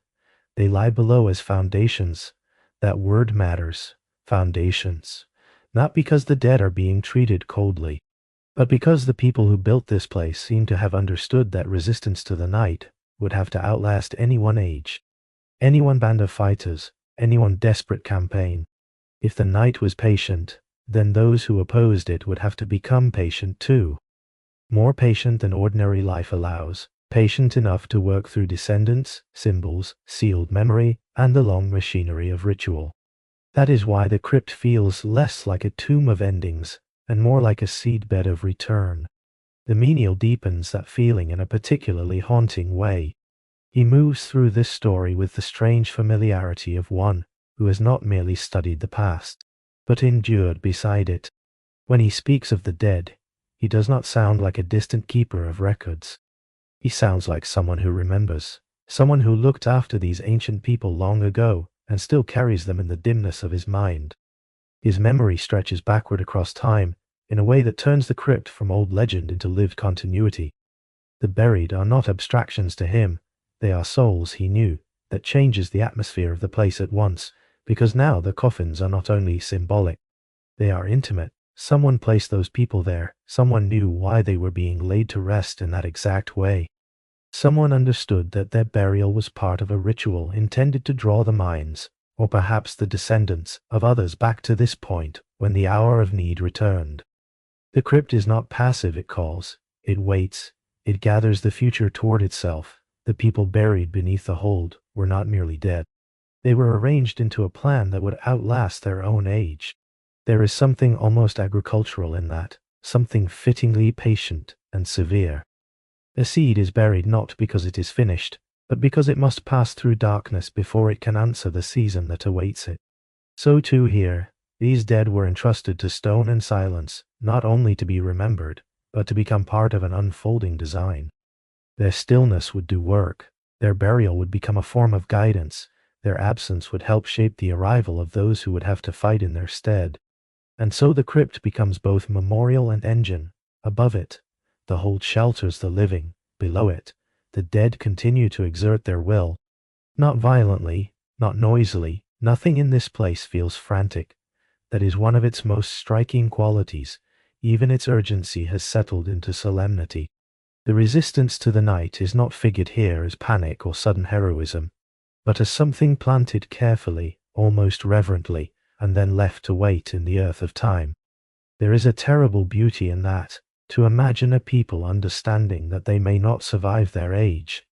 They lie below as foundations. That word matters. Foundations. Not because the dead are being treated coldly, but because the people who built this place seem to have understood that resistance to the night would have to outlast any one age, any one band of fighters, any one desperate campaign. If the night was patient, then those who opposed it would have to become patient too. More patient than ordinary life allows, patient enough to work through descendants, symbols, sealed memory, and the long machinery of ritual. That is why the crypt feels less like a tomb of endings and more like a seedbed of return. The menial deepens that feeling in a particularly haunting way. He moves through this story with the strange familiarity of one who has not merely studied the past, but endured beside it. When he speaks of the dead, he does not sound like a distant keeper of records. He sounds like someone who remembers, someone who looked after these ancient people long ago and still carries them in the dimness of his mind. His memory stretches backward across time in a way that turns the crypt from old legend into lived continuity. The buried are not abstractions to him, they are souls he knew, that changes the atmosphere of the place at once, because now the coffins are not only symbolic, they are intimate. Someone placed those people there, someone knew why they were being laid to rest in that exact way. Someone understood that their burial was part of a ritual intended to draw the minds, or perhaps the descendants, of others back to this point when the hour of need returned. The crypt is not passive, it calls, it waits, it gathers the future toward itself. The people buried beneath the hold were not merely dead. They were arranged into a plan that would outlast their own age. There is something almost agricultural in that, something fittingly patient and severe. A seed is buried not because it is finished, but because it must pass through darkness before it can answer the season that awaits it. So too here, these dead were entrusted to stone and silence, not only to be remembered, but to become part of an unfolding design. Their stillness would do work, their burial would become a form of guidance, their absence would help shape the arrival of those who would have to fight in their stead. And so the crypt becomes both memorial and engine. Above it, the hold shelters the living. Below it, the dead continue to exert their will. Not violently, not noisily, nothing in this place feels frantic. That is one of its most striking qualities. Even its urgency has settled into solemnity. The resistance to the night is not figured here as panic or sudden heroism, but as something planted carefully, almost reverently, and then left to wait in the earth of time. There is a terrible beauty in that, to imagine a people understanding that they may not survive their age,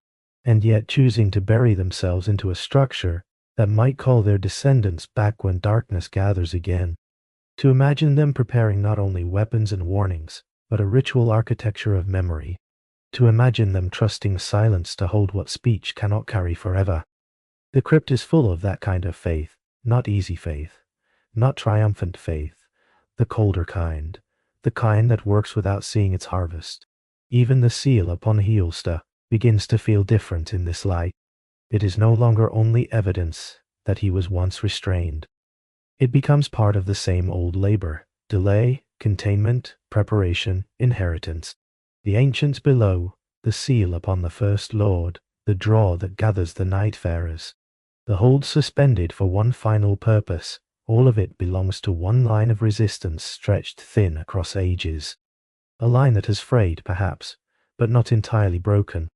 and yet choosing to bury themselves into a structure that might call their descendants back when darkness gathers again. To imagine them preparing not only weapons and warnings, but a ritual architecture of memory. To imagine them trusting silence to hold what speech cannot carry forever. The crypt is full of that kind of faith, not easy faith, not triumphant faith, the colder kind, the kind that works without seeing its harvest. Even the seal upon Heolstor begins to feel different in this light. It is no longer only evidence that he was once restrained. It becomes part of the same old labor, delay, containment, preparation, inheritance. The ancients below, the seal upon the first lord, the draw that gathers the nightfarers. The hold suspended for one final purpose, all of it belongs to one line of resistance stretched thin across ages. A line that has frayed, perhaps, but not entirely broken.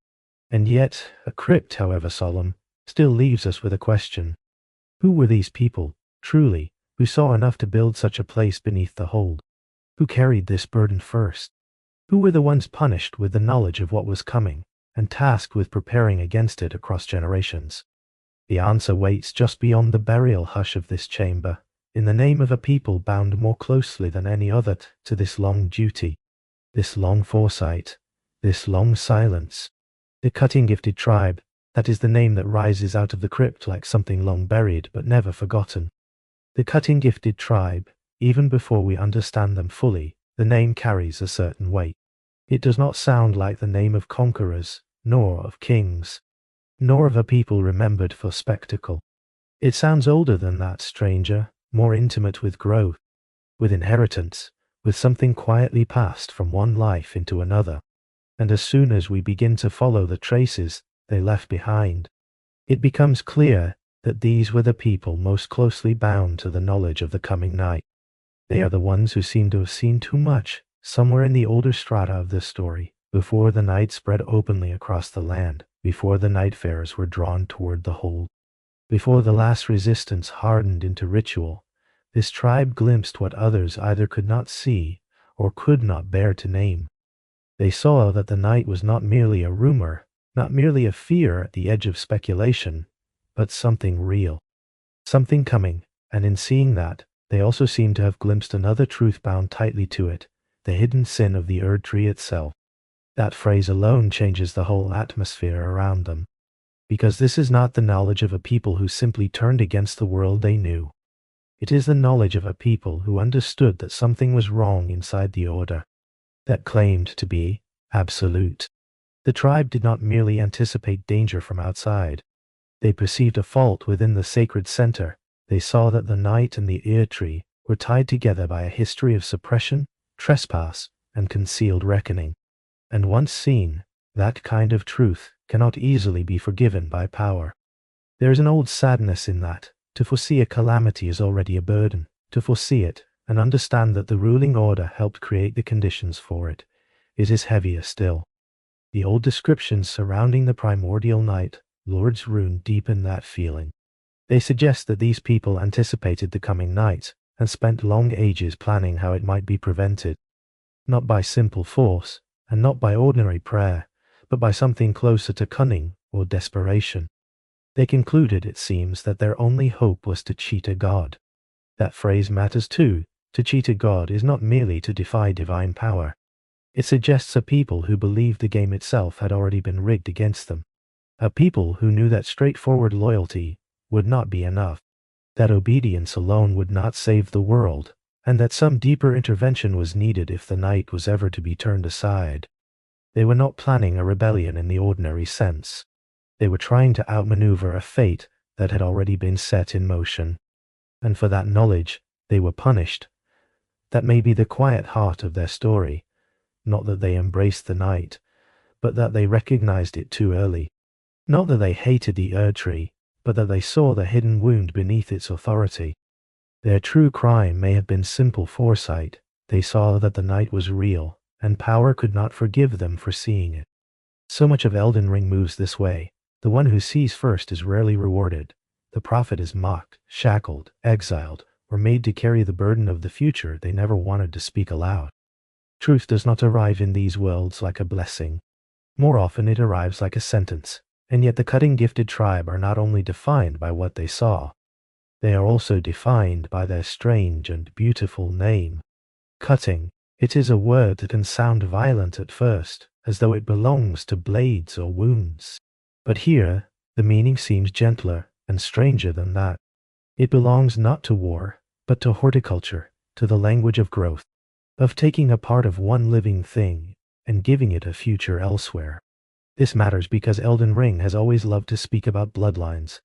And yet, a crypt, however solemn, still leaves us with a question. Who were these people, truly, who saw enough to build such a place beneath the hold? Who carried this burden first? Who were the ones punished with the knowledge of what was coming, and tasked with preparing against it across generations? The answer waits just beyond the burial hush of this chamber, in the name of a people bound more closely than any other to this long duty, this long foresight, this long silence. The cutting-gifted tribe, that is the name that rises out of the crypt like something long buried but never forgotten. The cutting-gifted tribe, Even before we understand them fully, the name carries a certain weight. It does not sound like the name of conquerors, nor of kings, nor of a people remembered for spectacle. It sounds older than that, stranger, more intimate with growth, with inheritance, with something quietly passed from one life into another. And as soon as we begin to follow the traces they left behind, it becomes clear that these were the people most closely bound to the knowledge of the coming night. They are the ones who seem to have seen too much somewhere in the older strata of this story, before the night spread openly across the land, before the nightfarers were drawn toward the hold, before the last resistance hardened into ritual. This tribe glimpsed what others either could not see or could not bear to name. They saw that the night was not merely a rumor, not merely a fear at the edge of speculation, but something real, something coming, and in seeing that, they also seemed to have glimpsed another truth bound tightly to it, the hidden sin of the Erdtree itself. That phrase alone changes the whole atmosphere around them, because this is not the knowledge of a people who simply turned against the world they knew. It is the knowledge of a people who understood that something was wrong inside the order, that claimed to be absolute. The tribe did not merely anticipate danger from outside. They perceived a fault within the sacred center. They saw that the night and the Erdtree were tied together by a history of suppression, trespass, and concealed reckoning. And once seen, that kind of truth cannot easily be forgiven by power. There is an old sadness in that. To foresee a calamity is already a burden. To foresee it, and understand that the ruling order helped create the conditions for it, is heavier still. The old descriptions surrounding the primordial night, Lord's Rune, deepen that feeling. They suggest that these people anticipated the coming night, and spent long ages planning how it might be prevented. Not by simple force, and not by ordinary prayer, but by something closer to cunning or desperation. They concluded, it seems, that their only hope was to cheat a god. That phrase matters too. To cheat a god is not merely to defy divine power. It suggests a people who believed the game itself had already been rigged against them. A people who knew that straightforward loyalty would not be enough, that obedience alone would not save the world, and that some deeper intervention was needed if the night was ever to be turned aside. They were not planning a rebellion in the ordinary sense. They were trying to outmaneuver a fate that had already been set in motion. And for that knowledge, they were punished. That may be the quiet heart of their story. Not that they embraced the night, but that they recognized it too early. Not that they hated the Erdtree, but that they saw the hidden wound beneath its authority. Their true crime may have been simple foresight. They saw that the night was real, and power could not forgive them for seeing it. So much of Elden Ring moves this way. The one who sees first is rarely rewarded. The prophet is mocked, shackled, exiled, or made to carry the burden of the future they never wanted to speak aloud. Truth does not arrive in these worlds like a blessing. More often it arrives like a sentence, and yet the cutting-gifted tribe are not only defined by what they saw, they are also defined by their strange and beautiful name. Cutting. It is a word that can sound violent at first, as though it belongs to blades or wounds. But here, the meaning seems gentler and stranger than that. It belongs not to war, but to horticulture, to the language of growth, of taking a part of one living thing and giving it a future elsewhere. This matters because Elden Ring has always loved to speak about bloodlines,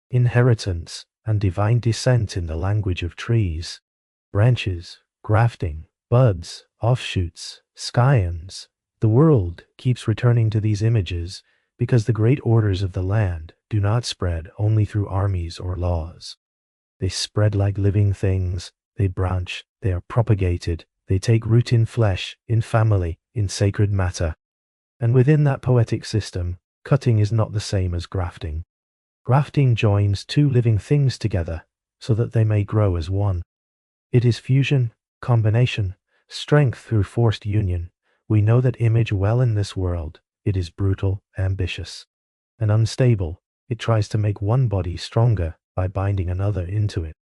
inheritance, and divine descent in the language of trees, branches, grafting, buds, offshoots, scions. The world keeps returning to these images because the great orders of the land do not spread only through armies or laws. They spread like living things, they branch, they are propagated, they take root in flesh, in family, in sacred matter. And within that poetic system, cutting is not the same as grafting. Grafting joins two living things together so that they may grow as one. It is fusion, combination, strength through forced union. We know that image well in this world. It is brutal, ambitious, and unstable. It tries to make one body stronger by binding another into it.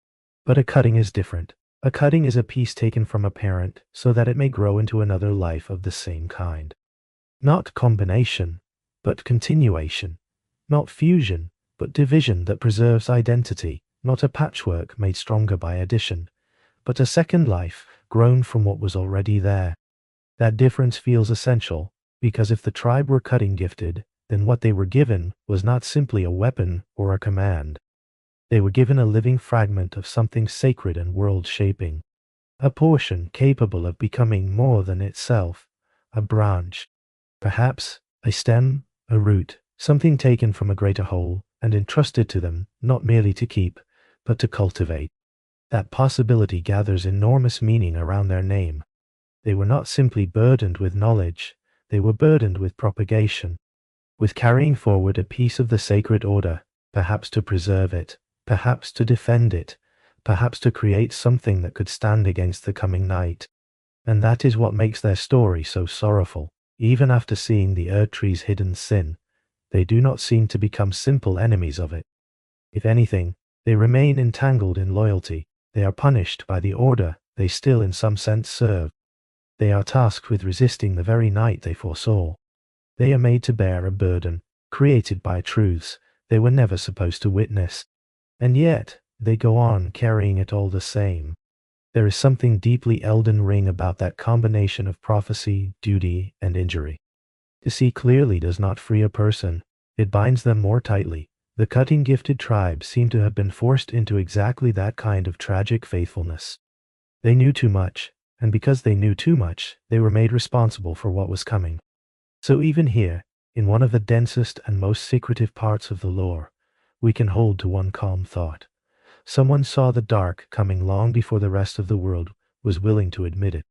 But a cutting is different. A cutting is a piece taken from a parent so that it may grow into another life of the same kind. Not combination, but continuation. Not fusion, but division that preserves identity. Not a patchwork made stronger by addition, but a second life, grown from what was already there. That difference feels essential, because if the tribe were cutting gifted, then what they were given was not simply a weapon or a command. They were given a living fragment of something sacred and world-shaping. A portion capable of becoming more than itself. A branch. Perhaps a stem, a root, something taken from a greater whole and entrusted to them, not merely to keep, but to cultivate. That possibility gathers enormous meaning around their name. They were not simply burdened with knowledge, they were burdened with propagation, with carrying forward a piece of the sacred order, perhaps to preserve it, perhaps to defend it, perhaps to create something that could stand against the coming night. And that is what makes their story so sorrowful. Even after seeing the Erdtree's hidden sin, they do not seem to become simple enemies of it. If anything, they remain entangled in loyalty. They are punished by the order they still in some sense serve. They are tasked with resisting the very night they foresaw. They are made to bear a burden, created by truths they were never supposed to witness. And yet, they go on carrying it all the same. There is something deeply Elden Ring about that combination of prophecy, duty, and injury. To see clearly does not free a person, it binds them more tightly. The cutting-gifted tribe seem to have been forced into exactly that kind of tragic faithfulness. They knew too much, and because they knew too much, they were made responsible for what was coming. So even here, in one of the densest and most secretive parts of the lore, we can hold to one calm thought. Someone saw the dark coming long before the rest of the world was willing to admit it.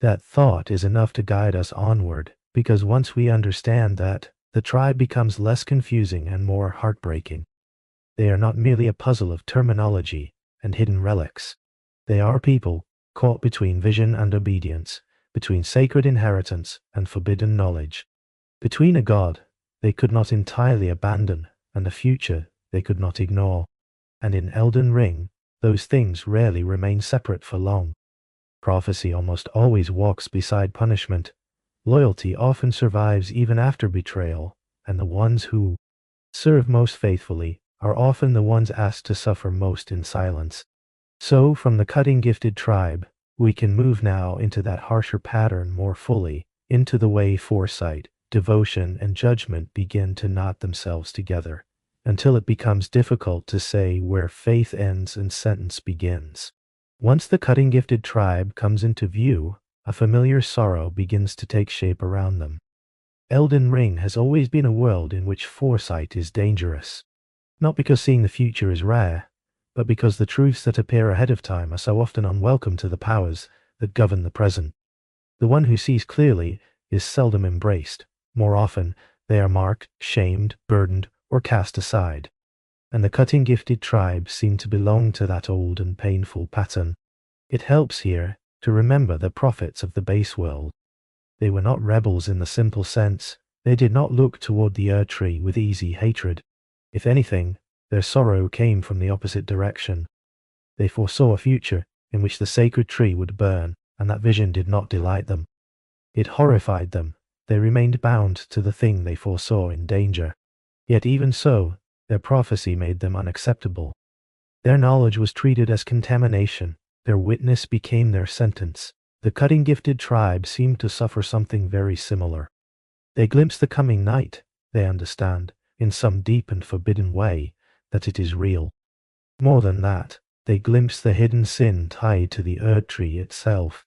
That thought is enough to guide us onward, because once we understand that, the tribe becomes less confusing and more heartbreaking. They are not merely a puzzle of terminology and hidden relics. They are people, caught between vision and obedience, between sacred inheritance and forbidden knowledge, between a god they could not entirely abandon and a future they could not ignore. And in Elden Ring, those things rarely remain separate for long. Prophecy almost always walks beside punishment. Loyalty often survives even after betrayal, and the ones who serve most faithfully are often the ones asked to suffer most in silence. So, from the cutting-gifted tribe, we can move now into that harsher pattern more fully, into the way foresight, devotion, and judgment begin to knot themselves together, until it becomes difficult to say where faith ends and sentence begins. Once the cutting-gifted tribe comes into view, a familiar sorrow begins to take shape around them. Elden Ring has always been a world in which foresight is dangerous. Not because seeing the future is rare, but because the truths that appear ahead of time are so often unwelcome to the powers that govern the present. The one who sees clearly is seldom embraced. More often, they are marked, shamed, burdened, or cast aside. And the cutting-gifted tribe seem to belong to that old and painful pattern. It helps here to remember the prophets of the base world. They were not rebels in the simple sense. They did not look toward the Erdtree with easy hatred. If anything, their sorrow came from the opposite direction. They foresaw a future in which the sacred tree would burn, and that vision did not delight them. It horrified them. They remained bound to the thing they foresaw in danger. Yet even so, their prophecy made them unacceptable. Their knowledge was treated as contamination. Their witness became their sentence. The cutting-gifted tribe seemed to suffer something very similar. They glimpse the coming night. They understand, in some deep and forbidden way, that it is real. More than that, they glimpse the hidden sin tied to the Erdtree itself.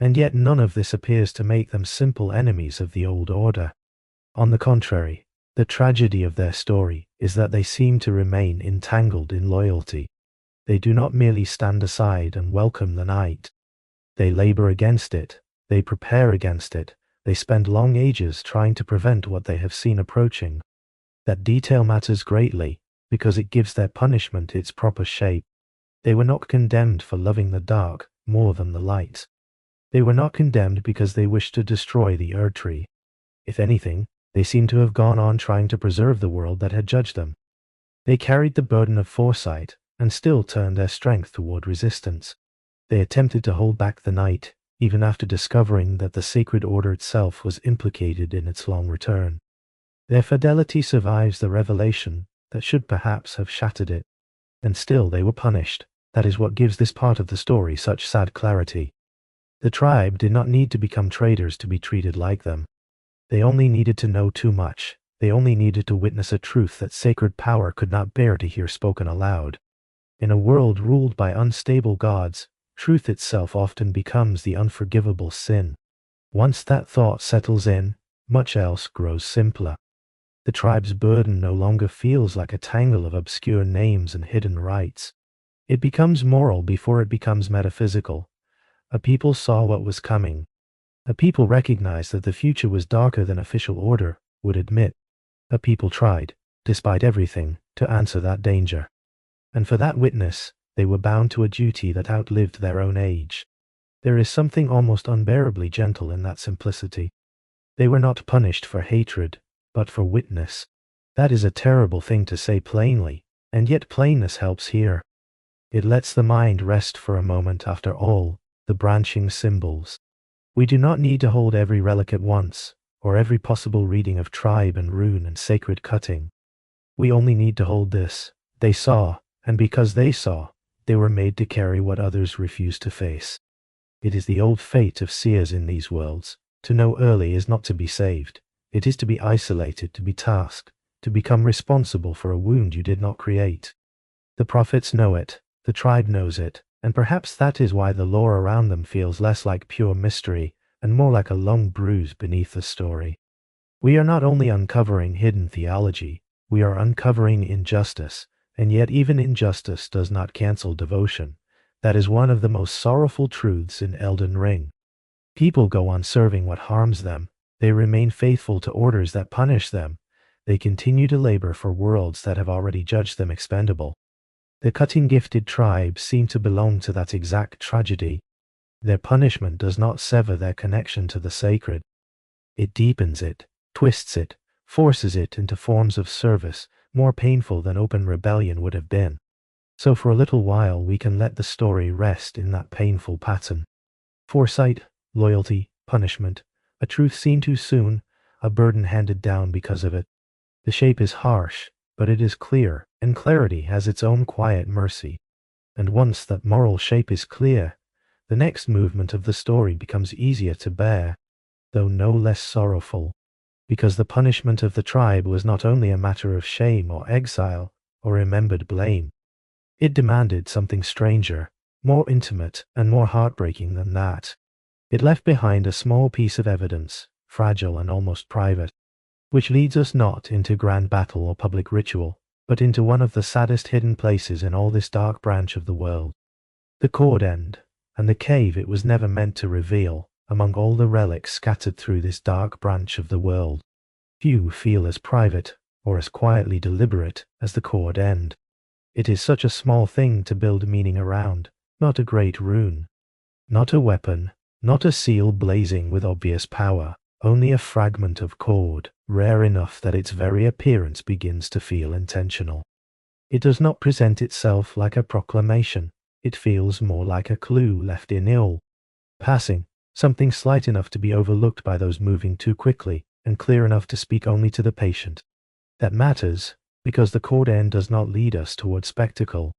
And yet none of this appears to make them simple enemies of the old order. On the contrary, the tragedy of their story is that they seem to remain entangled in loyalty. They do not merely stand aside and welcome the night. They labor against it, they prepare against it, they spend long ages trying to prevent what they have seen approaching. That detail matters greatly, because it gives their punishment its proper shape. They were not condemned for loving the dark more than the light. They were not condemned because they wished to destroy the Erdtree. If anything, they seem to have gone on trying to preserve the world that had judged them. They carried the burden of foresight, and still turned their strength toward resistance. They attempted to hold back the night, even after discovering that the sacred order itself was implicated in its long return. Their fidelity survives the revelation that should perhaps have shattered it, and still they were punished. That is what gives this part of the story such sad clarity. The tribe did not need to become traitors to be treated like them. They only needed to know too much. They only needed to witness a truth that sacred power could not bear to hear spoken aloud. In a world ruled by unstable gods, truth itself often becomes the unforgivable sin. Once that thought settles in, much else grows simpler. The tribe's burden no longer feels like a tangle of obscure names and hidden rites. It becomes moral before it becomes metaphysical. A people saw what was coming. A people recognized that the future was darker than official order would admit. A people tried, despite everything, to answer that danger. And for that witness, they were bound to a duty that outlived their own age. There is something almost unbearably gentle in that simplicity. They were not punished for hatred, but for witness. That is a terrible thing to say plainly, and yet plainness helps here. It lets the mind rest for a moment after all the branching symbols. We do not need to hold every relic at once, or every possible reading of tribe and rune and sacred cutting. We only need to hold this. They saw, and because they saw, they were made to carry what others refused to face. It is the old fate of seers in these worlds. To know early is not to be saved. It is to be isolated, to be tasked, to become responsible for a wound you did not create. The prophets know it, the tribe knows it, and perhaps that is why the lore around them feels less like pure mystery and more like a long bruise beneath the story. We are not only uncovering hidden theology, we are uncovering injustice, and yet even injustice does not cancel devotion. That is one of the most sorrowful truths in Elden Ring. People go on serving what harms them. They remain faithful to orders that punish them. They continue to labor for worlds that have already judged them expendable. The cutting-gifted tribes seem to belong to that exact tragedy. Their punishment does not sever their connection to the sacred. It deepens it, twists it, forces it into forms of service more painful than open rebellion would have been. So for a little while we can let the story rest in that painful pattern. Foresight, loyalty, punishment, a truth seen too soon, a burden handed down because of it. The shape is harsh, but it is clear, and clarity has its own quiet mercy. And once that moral shape is clear, the next movement of the story becomes easier to bear, though no less sorrowful, because the punishment of the tribe was not only a matter of shame or exile or remembered blame. It demanded something stranger, more intimate and more heartbreaking than that. It left behind a small piece of evidence, fragile and almost private, which leads us not into grand battle or public ritual, but into one of the saddest hidden places in all this dark branch of the world. The cord end, and the cave it was never meant to reveal, among all the relics scattered through this dark branch of the world. Few feel as private, or as quietly deliberate, as the cord end. It is such a small thing to build meaning around, not a great rune, not a weapon, not a seal blazing with obvious power, only a fragment of cord, rare enough that its very appearance begins to feel intentional. It does not present itself like a proclamation. It feels more like a clue left in ill passing, something slight enough to be overlooked by those moving too quickly, and clear enough to speak only to the patient. That matters, because the cord end does not lead us toward spectacle.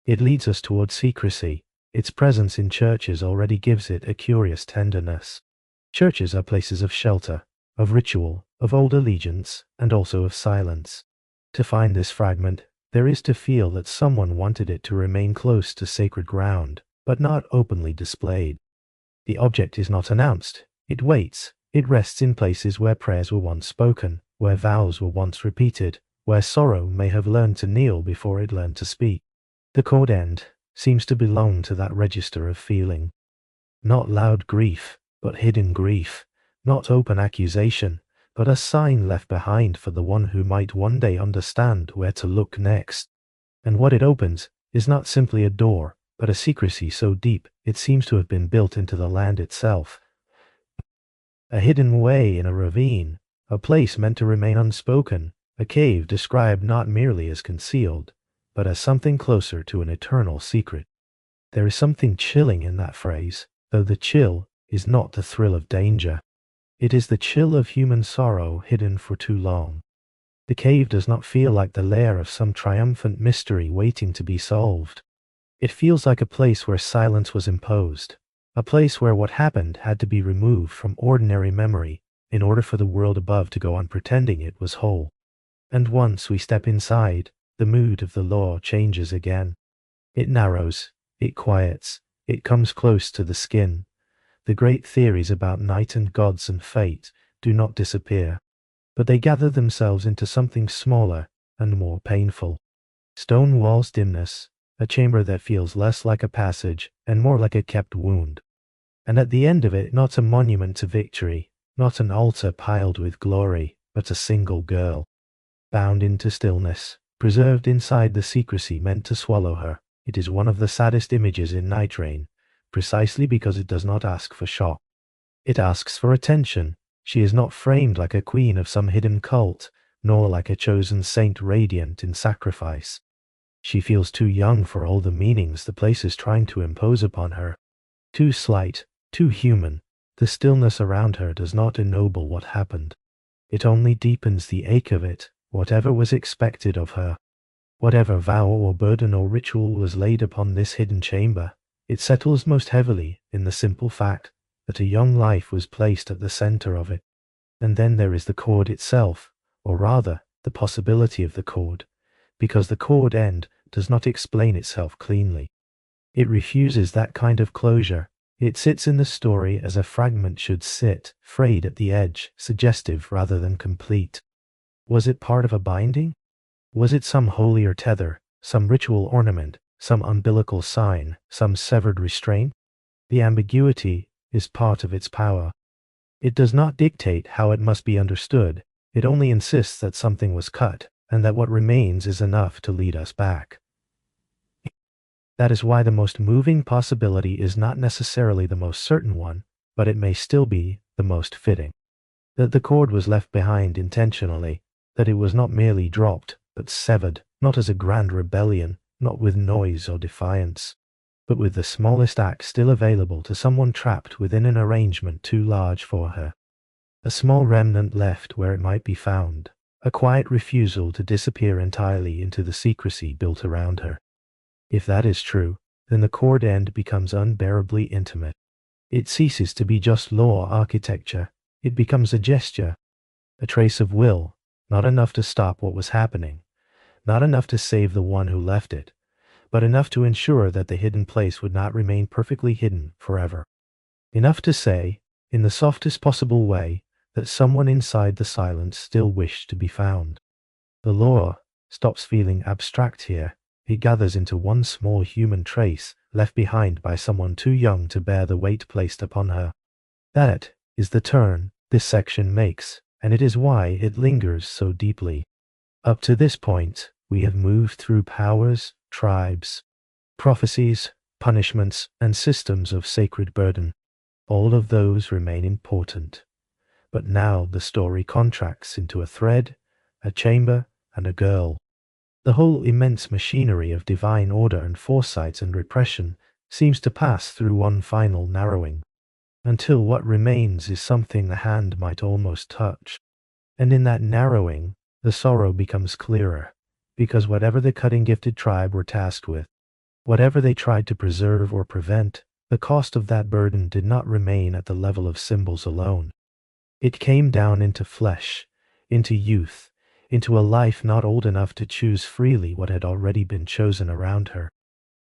It leads us toward secrecy. Its presence in churches already gives it a curious tenderness. Churches are places of shelter, of ritual, of old allegiance, and also of silence. To find this fragment, there is to feel that someone wanted it to remain close to sacred ground, but not openly displayed. The object is not announced. It waits. It rests in places where prayers were once spoken, where vows were once repeated, where sorrow may have learned to kneel before it learned to speak. The cord end seems to belong to that register of feeling. Not loud grief, but hidden grief. Not open accusation, but a sign left behind for the one who might one day understand where to look next. And what it opens is not simply a door, but a secrecy so deep it seems to have been built into the land itself. A hidden way in a ravine, a place meant to remain unspoken, a cave described not merely as concealed, but as something closer to an eternal secret. There is something chilling in that phrase, though the chill is not the thrill of danger. It is the chill of human sorrow hidden for too long. The cave does not feel like the lair of some triumphant mystery waiting to be solved. It feels like a place where silence was imposed, a place where what happened had to be removed from ordinary memory in order for the world above to go on pretending it was whole. And once we step inside, the mood of the law changes again. It narrows, it quiets, it comes close to the skin. The great theories about night and gods and fate do not disappear, but they gather themselves into something smaller and more painful. Stone walls dimness, a chamber that feels less like a passage and more like a kept wound. And at the end of it, not a monument to victory, not an altar piled with glory, but a single girl, bound into stillness, preserved inside the secrecy meant to swallow her. It is one of the saddest images in Nightreign, precisely because it does not ask for shock. It asks for attention. She is not framed like a queen of some hidden cult, nor like a chosen saint radiant in sacrifice. She feels too young for all the meanings the place is trying to impose upon her. Too slight, too human. The stillness around her does not ennoble what happened. It only deepens the ache of it, whatever was expected of her. Whatever vow or burden or ritual was laid upon this hidden chamber, it settles most heavily in the simple fact that a young life was placed at the center of it. And then there is the cord itself, or rather, the possibility of the cord, because the cord end does not explain itself cleanly. It refuses that kind of closure. It sits in the story as a fragment should sit, frayed at the edge, suggestive rather than complete. Was it part of a binding? Was it some holier tether, some ritual ornament, some umbilical sign, some severed restraint? The ambiguity is part of its power. It does not dictate how it must be understood. It only insists that something was cut, and that what remains is enough to lead us back. That is why the most moving possibility is not necessarily the most certain one, but it may still be the most fitting. That the cord was left behind intentionally, that it was not merely dropped, but severed, not as a grand rebellion, not with noise or defiance, but with the smallest axe still available to someone trapped within an arrangement too large for her. A small remnant left where it might be found, a quiet refusal to disappear entirely into the secrecy built around her. If that is true, then the cord end becomes unbearably intimate. It ceases to be just law architecture. It becomes a gesture, a trace of will, not enough to stop what was happening, not enough to save the one who left it, but enough to ensure that the hidden place would not remain perfectly hidden forever. Enough to say, in the softest possible way, that someone inside the silence still wished to be found. The law stops feeling abstract here. It gathers into one small human trace left behind by someone too young to bear the weight placed upon her. That is the turn this section makes, and it is why it lingers so deeply. Up to this point, we have moved through powers, tribes, prophecies, punishments, and systems of sacred burden. All of those remain important. But now the story contracts into a thread, a chamber, and a girl. The whole immense machinery of divine order and foresight and repression seems to pass through one final narrowing, until what remains is something the hand might almost touch. And in that narrowing, the sorrow becomes clearer, because whatever the cutting-gifted tribe were tasked with, whatever they tried to preserve or prevent, the cost of that burden did not remain at the level of symbols alone. It came down into flesh, into youth, into a life not old enough to choose freely what had already been chosen around her.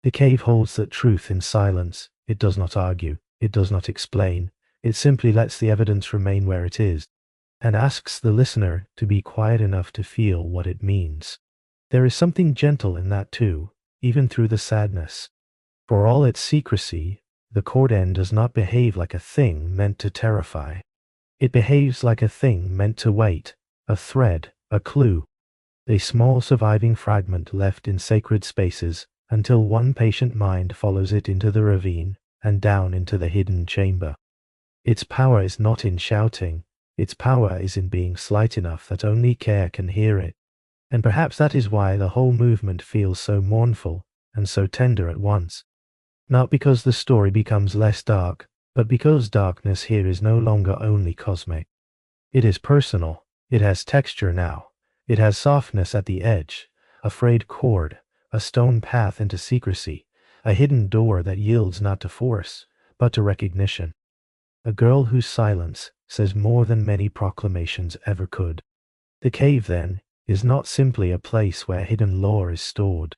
The cave holds that truth in silence. It does not argue, it does not explain, it simply lets the evidence remain where it is, and asks the listener to be quiet enough to feel what it means. There is something gentle in that too, even through the sadness. For all its secrecy, the cord end does not behave like a thing meant to terrify. It behaves like a thing meant to wait, a thread, a clue, a small surviving fragment left in sacred spaces until one patient mind follows it into the ravine and down into the hidden chamber. Its power is not in shouting, its power is in being slight enough that only care can hear it. And perhaps that is why the whole movement feels so mournful and so tender at once. Not because the story becomes less dark, but because darkness here is no longer only cosmic. It is personal, it has texture now, it has softness at the edge, a frayed cord, a stone path into secrecy, a hidden door that yields not to force, but to recognition. A girl whose silence says more than many proclamations ever could. The cave, then, is not simply a place where hidden lore is stored.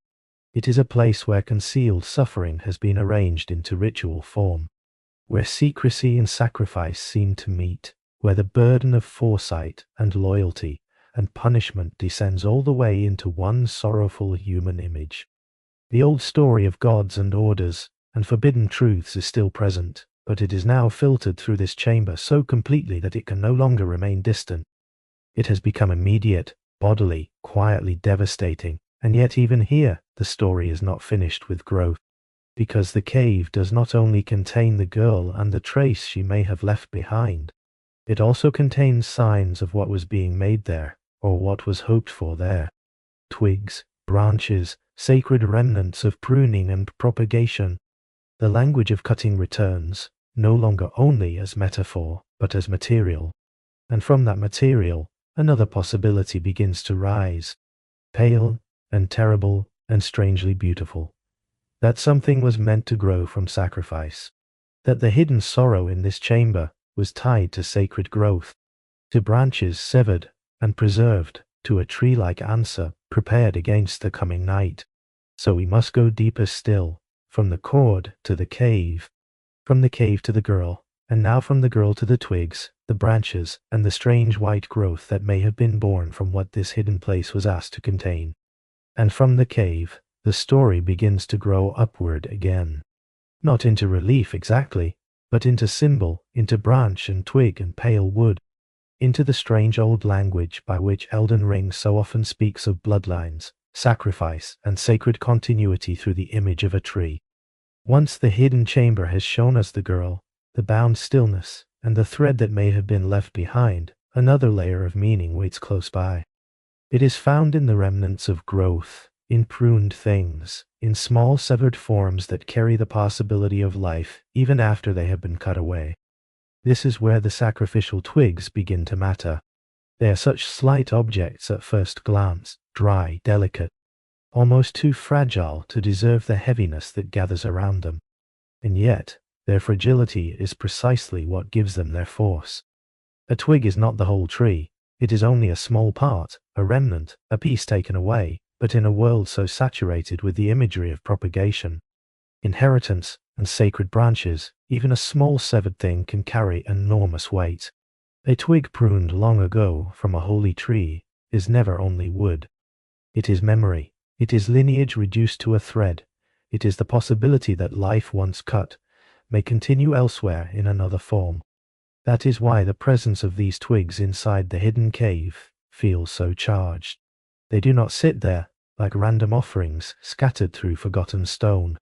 It is a place where concealed suffering has been arranged into ritual form, where secrecy and sacrifice seem to meet, where the burden of foresight and loyalty and punishment descends all the way into one sorrowful human image. The old story of gods and orders and forbidden truths is still present, but it is now filtered through this chamber so completely that it can no longer remain distant. It has become immediate, bodily, quietly devastating, and yet even here the story is not finished with growth. Because the cave does not only contain the girl and the trace she may have left behind, it also contains signs of what was being made there, or what was hoped for there. Twigs, branches, sacred remnants of pruning and propagation. The language of cutting returns, no longer only as metaphor, but as material. And from that material, another possibility begins to rise. Pale, and terrible, and strangely beautiful. That something was meant to grow from sacrifice. That the hidden sorrow in this chamber was tied to sacred growth, to branches severed and preserved, to a tree-like answer prepared against the coming night. So we must go deeper still, from the cord to the cave, from the cave to the girl, and now from the girl to the twigs, the branches, and the strange white growth that may have been born from what this hidden place was asked to contain. And from the cave, the story begins to grow upward again. Not into relief exactly, but into symbol, into branch and twig and pale wood, into the strange old language by which Elden Ring so often speaks of bloodlines, sacrifice, and sacred continuity through the image of a tree. Once the hidden chamber has shown us the girl, the bound stillness, and the thread that may have been left behind, another layer of meaning waits close by. It is found in the remnants of growth, in pruned things, in small severed forms that carry the possibility of life even after they have been cut away. This is where the sacrificial twigs begin to matter. They are such slight objects at first glance, dry, delicate, almost too fragile to deserve the heaviness that gathers around them. And yet, their fragility is precisely what gives them their force. A twig is not the whole tree. It is only a small part, a remnant, a piece taken away, but in a world so saturated with the imagery of propagation, inheritance, and sacred branches, even a small severed thing can carry enormous weight. A twig pruned long ago from a holy tree is never only wood. It is memory. It is lineage reduced to a thread. It is the possibility that life once cut may continue elsewhere in another form. That is why the presence of these twigs inside the hidden cave feels so charged. They do not sit there like random offerings scattered through forgotten stone.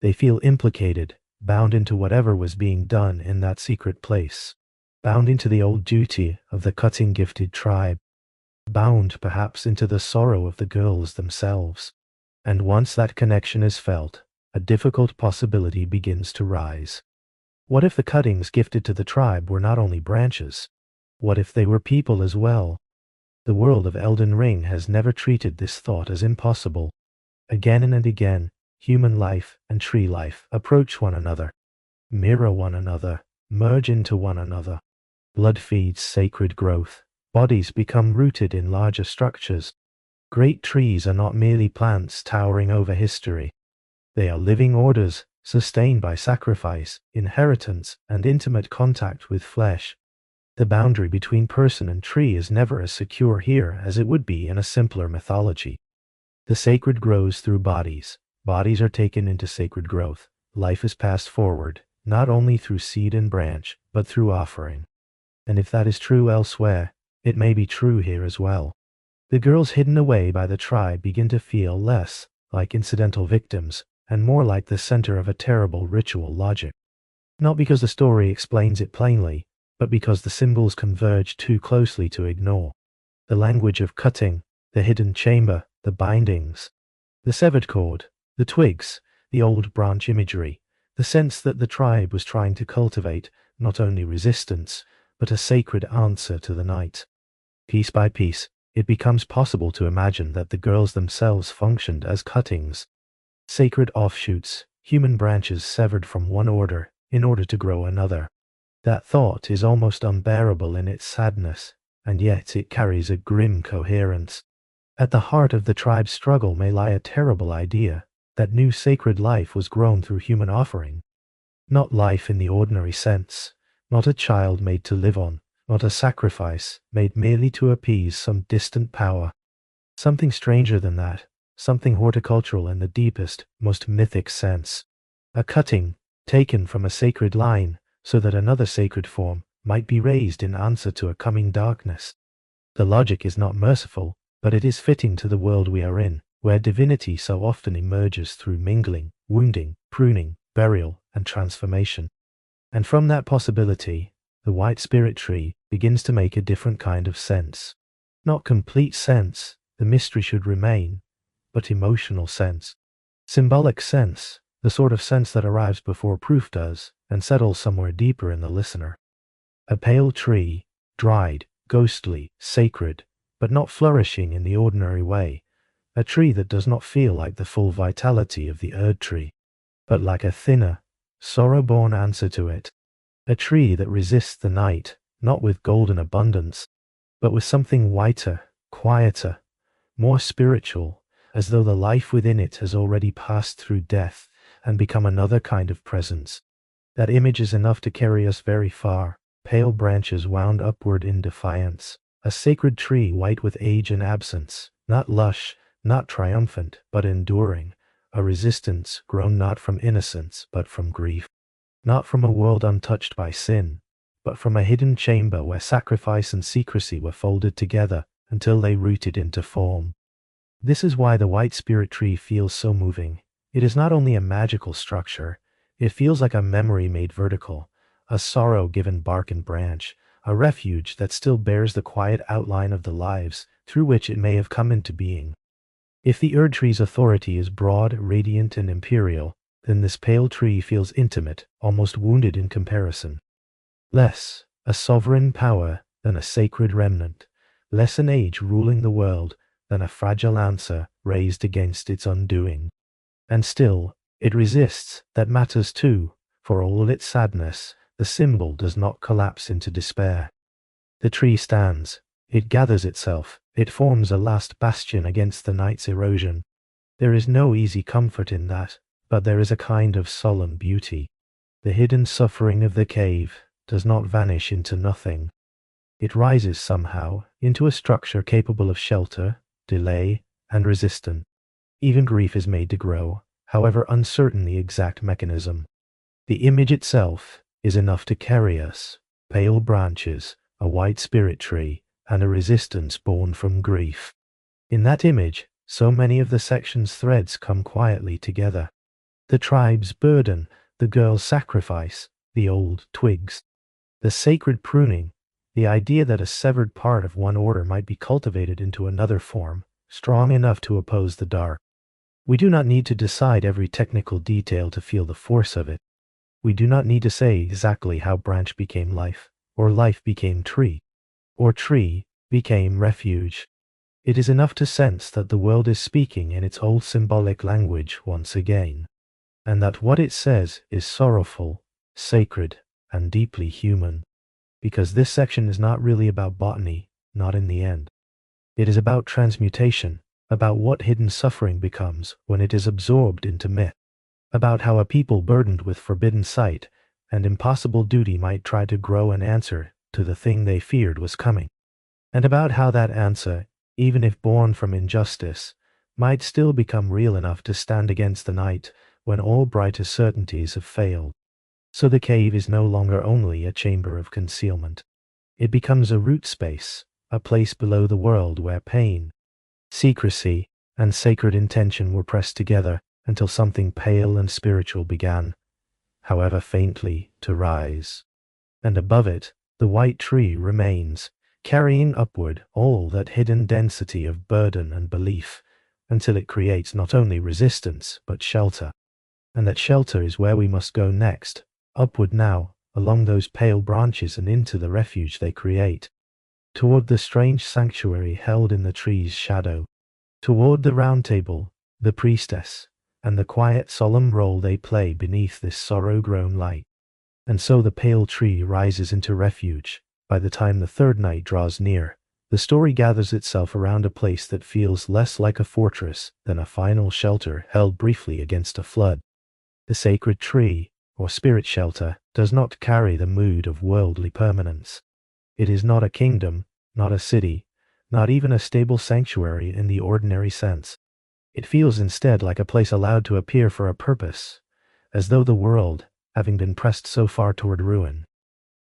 They feel implicated, bound into whatever was being done in that secret place, bound into the old duty of the cutting-gifted tribe, bound perhaps into the sorrow of the girls themselves. And once that connection is felt, a difficult possibility begins to rise. What if the cuttings gifted to the tribe were not only branches? What if they were people as well? The world of Elden Ring has never treated this thought as impossible. Again and again, human life and tree life approach one another, mirror one another, merge into one another. Blood feeds sacred growth. Bodies become rooted in larger structures. Great trees are not merely plants towering over history. They are living orders, sustained by sacrifice, inheritance, and intimate contact with flesh. The boundary between person and tree is never as secure here as it would be in a simpler mythology. The sacred grows through bodies. Bodies are taken into sacred growth. Life is passed forward, not only through seed and branch, but through offering. And if that is true elsewhere, it may be true here as well. The girls hidden away by the tribe begin to feel less like incidental victims, and more like the center of a terrible ritual logic. Not because the story explains it plainly, but because the symbols converge too closely to ignore. The language of cutting, the hidden chamber, the bindings, the severed cord, the twigs, the old branch imagery, the sense that the tribe was trying to cultivate not only resistance, but a sacred answer to the night. Piece by piece, it becomes possible to imagine that the girls themselves functioned as cuttings, sacred offshoots, human branches severed from one order in order to grow another. That thought is almost unbearable in its sadness, and yet it carries a grim coherence. At the heart of the tribe's struggle may lie a terrible idea that new sacred life was grown through human offering. Not life in the ordinary sense, not a child made to live on, not a sacrifice made merely to appease some distant power. Something stranger than that, something horticultural in the deepest, most mythic sense. A cutting, taken from a sacred line, so that another sacred form might be raised in answer to a coming darkness. The logic is not merciful, but it is fitting to the world we are in, where divinity so often emerges through mingling, wounding, pruning, burial, and transformation. And from that possibility, the white spirit tree begins to make a different kind of sense. Not complete sense, the mystery should remain, but emotional sense. Symbolic sense, the sort of sense that arrives before proof does, and settles somewhere deeper in the listener. A pale tree, dried, ghostly, sacred, but not flourishing in the ordinary way. A tree that does not feel like the full vitality of the Erdtree, but like a thinner, sorrow-born answer to it. A tree that resists the night, not with golden abundance, but with something whiter, quieter, more spiritual, as though the life within it has already passed through death and become another kind of presence. That image is enough to carry us very far. Pale branches wound upward in defiance. A sacred tree white with age and absence, not lush, not triumphant, but enduring. A resistance grown not from innocence, but from grief. Not from a world untouched by sin, but from a hidden chamber where sacrifice and secrecy were folded together until they rooted into form. This is why the white spirit tree feels so moving. It is not only a magical structure, it feels like a memory made vertical, a sorrow given bark and branch, a refuge that still bears the quiet outline of the lives through which it may have come into being. If the Erdtree's authority is broad, radiant, and imperial, then this pale tree feels intimate, almost wounded in comparison. Less a sovereign power than a sacred remnant, less an age ruling the world than a fragile answer raised against its undoing. And still, it resists. That matters too. For all its sadness, the symbol does not collapse into despair. The tree stands. It gathers itself. It forms a last bastion against the night's erosion. There is no easy comfort in that, but there is a kind of solemn beauty. The hidden suffering of the cave does not vanish into nothing. It rises somehow into a structure capable of shelter, delay, and resistance. Even grief is made to grow, however uncertain the exact mechanism. The image itself is enough to carry us. Pale branches, a white spirit tree, and a resistance born from grief. In that image, so many of the section's threads come quietly together. The tribe's burden, the girl's sacrifice, the old twigs. The sacred pruning, the idea that a severed part of one order might be cultivated into another form, strong enough to oppose the dark. We do not need to decide every technical detail to feel the force of it. We do not need to say exactly how branch became life, or life became tree, or tree became refuge. It is enough to sense that the world is speaking in its old symbolic language once again, and that what it says is sorrowful, sacred, and deeply human. Because this section is not really about botany, not in the end. It is about transmutation, about what hidden suffering becomes when it is absorbed into myth, about how a people burdened with forbidden sight and impossible duty might try to grow an answer to the thing they feared was coming, and about how that answer, even if born from injustice, might still become real enough to stand against the night when all brighter certainties have failed. So the cave is no longer only a chamber of concealment. It becomes a root space, a place below the world where pain, secrecy, and sacred intention were pressed together until something pale and spiritual began, however faintly, to rise. And above it, the white tree remains, carrying upward all that hidden density of burden and belief, until it creates not only resistance, but shelter. And that shelter is where we must go next, upward now, along those pale branches and into the refuge they create, toward the strange sanctuary held in the tree's shadow, toward the round table, the priestess, and the quiet, solemn role they play beneath this sorrow-grown light. And so the pale tree rises into refuge. By the time the third night draws near, the story gathers itself around a place that feels less like a fortress than a final shelter held briefly against a flood. The sacred tree, or spirit shelter, does not carry the mood of worldly permanence. It is not a kingdom, not a city, not even a stable sanctuary in the ordinary sense. It feels instead like a place allowed to appear for a purpose, as though the world, having been pressed so far toward ruin,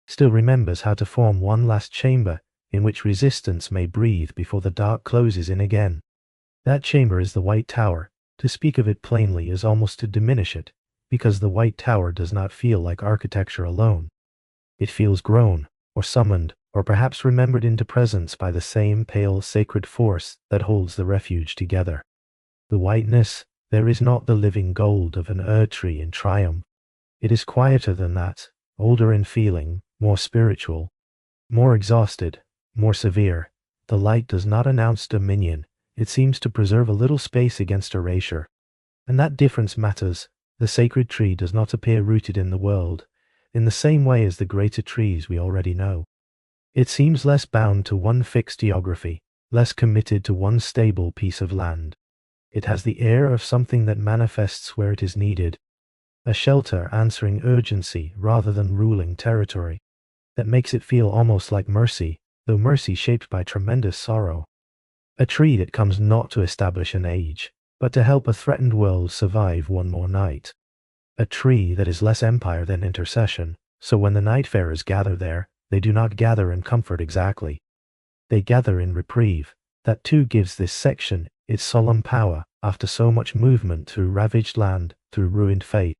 still remembers how to form one last chamber in which resistance may breathe before the dark closes in again. That chamber is the White Tower. To speak of it plainly is almost to diminish it, because the White Tower does not feel like architecture alone. It feels grown, or summoned, or perhaps remembered into presence by the same pale sacred force that holds the refuge together. The whiteness, there is not the living gold of an Erdtree in triumph. It is quieter than that, older in feeling, more spiritual, more exhausted, more severe. The light does not announce dominion, it seems to preserve a little space against erasure. And that difference matters. The sacred tree does not appear rooted in the world, in the same way as the greater trees we already know. It seems less bound to one fixed geography, less committed to one stable piece of land. It has the air of something that manifests where it is needed, a shelter answering urgency rather than ruling territory, that makes it feel almost like mercy, though mercy shaped by tremendous sorrow. A tree that comes not to establish an age, but to help a threatened world survive one more night. A tree that is less empire than intercession, so when the Nightfarers gather there, they do not gather in comfort exactly. They gather in reprieve. That too gives this section its solemn power after so much movement through ravaged land, through ruined fate.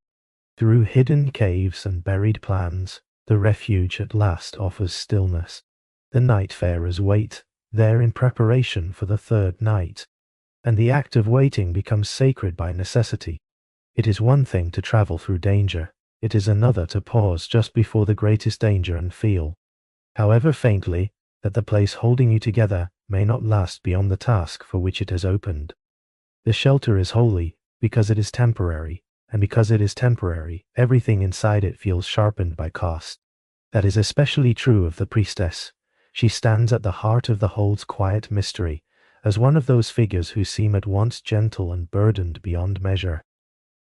Through hidden caves and buried plans, the refuge at last offers stillness. The Nightfarers wait, there in preparation for the third night. And the act of waiting becomes sacred by necessity. It is one thing to travel through danger, it is another to pause just before the greatest danger and feel, however faintly, that the place holding you together may not last beyond the task for which it has opened. The shelter is holy because it is temporary, and because it is temporary, everything inside it feels sharpened by cost. That is especially true of the Priestess. She stands at the heart of the hold's quiet mystery, as one of those figures who seem at once gentle and burdened beyond measure.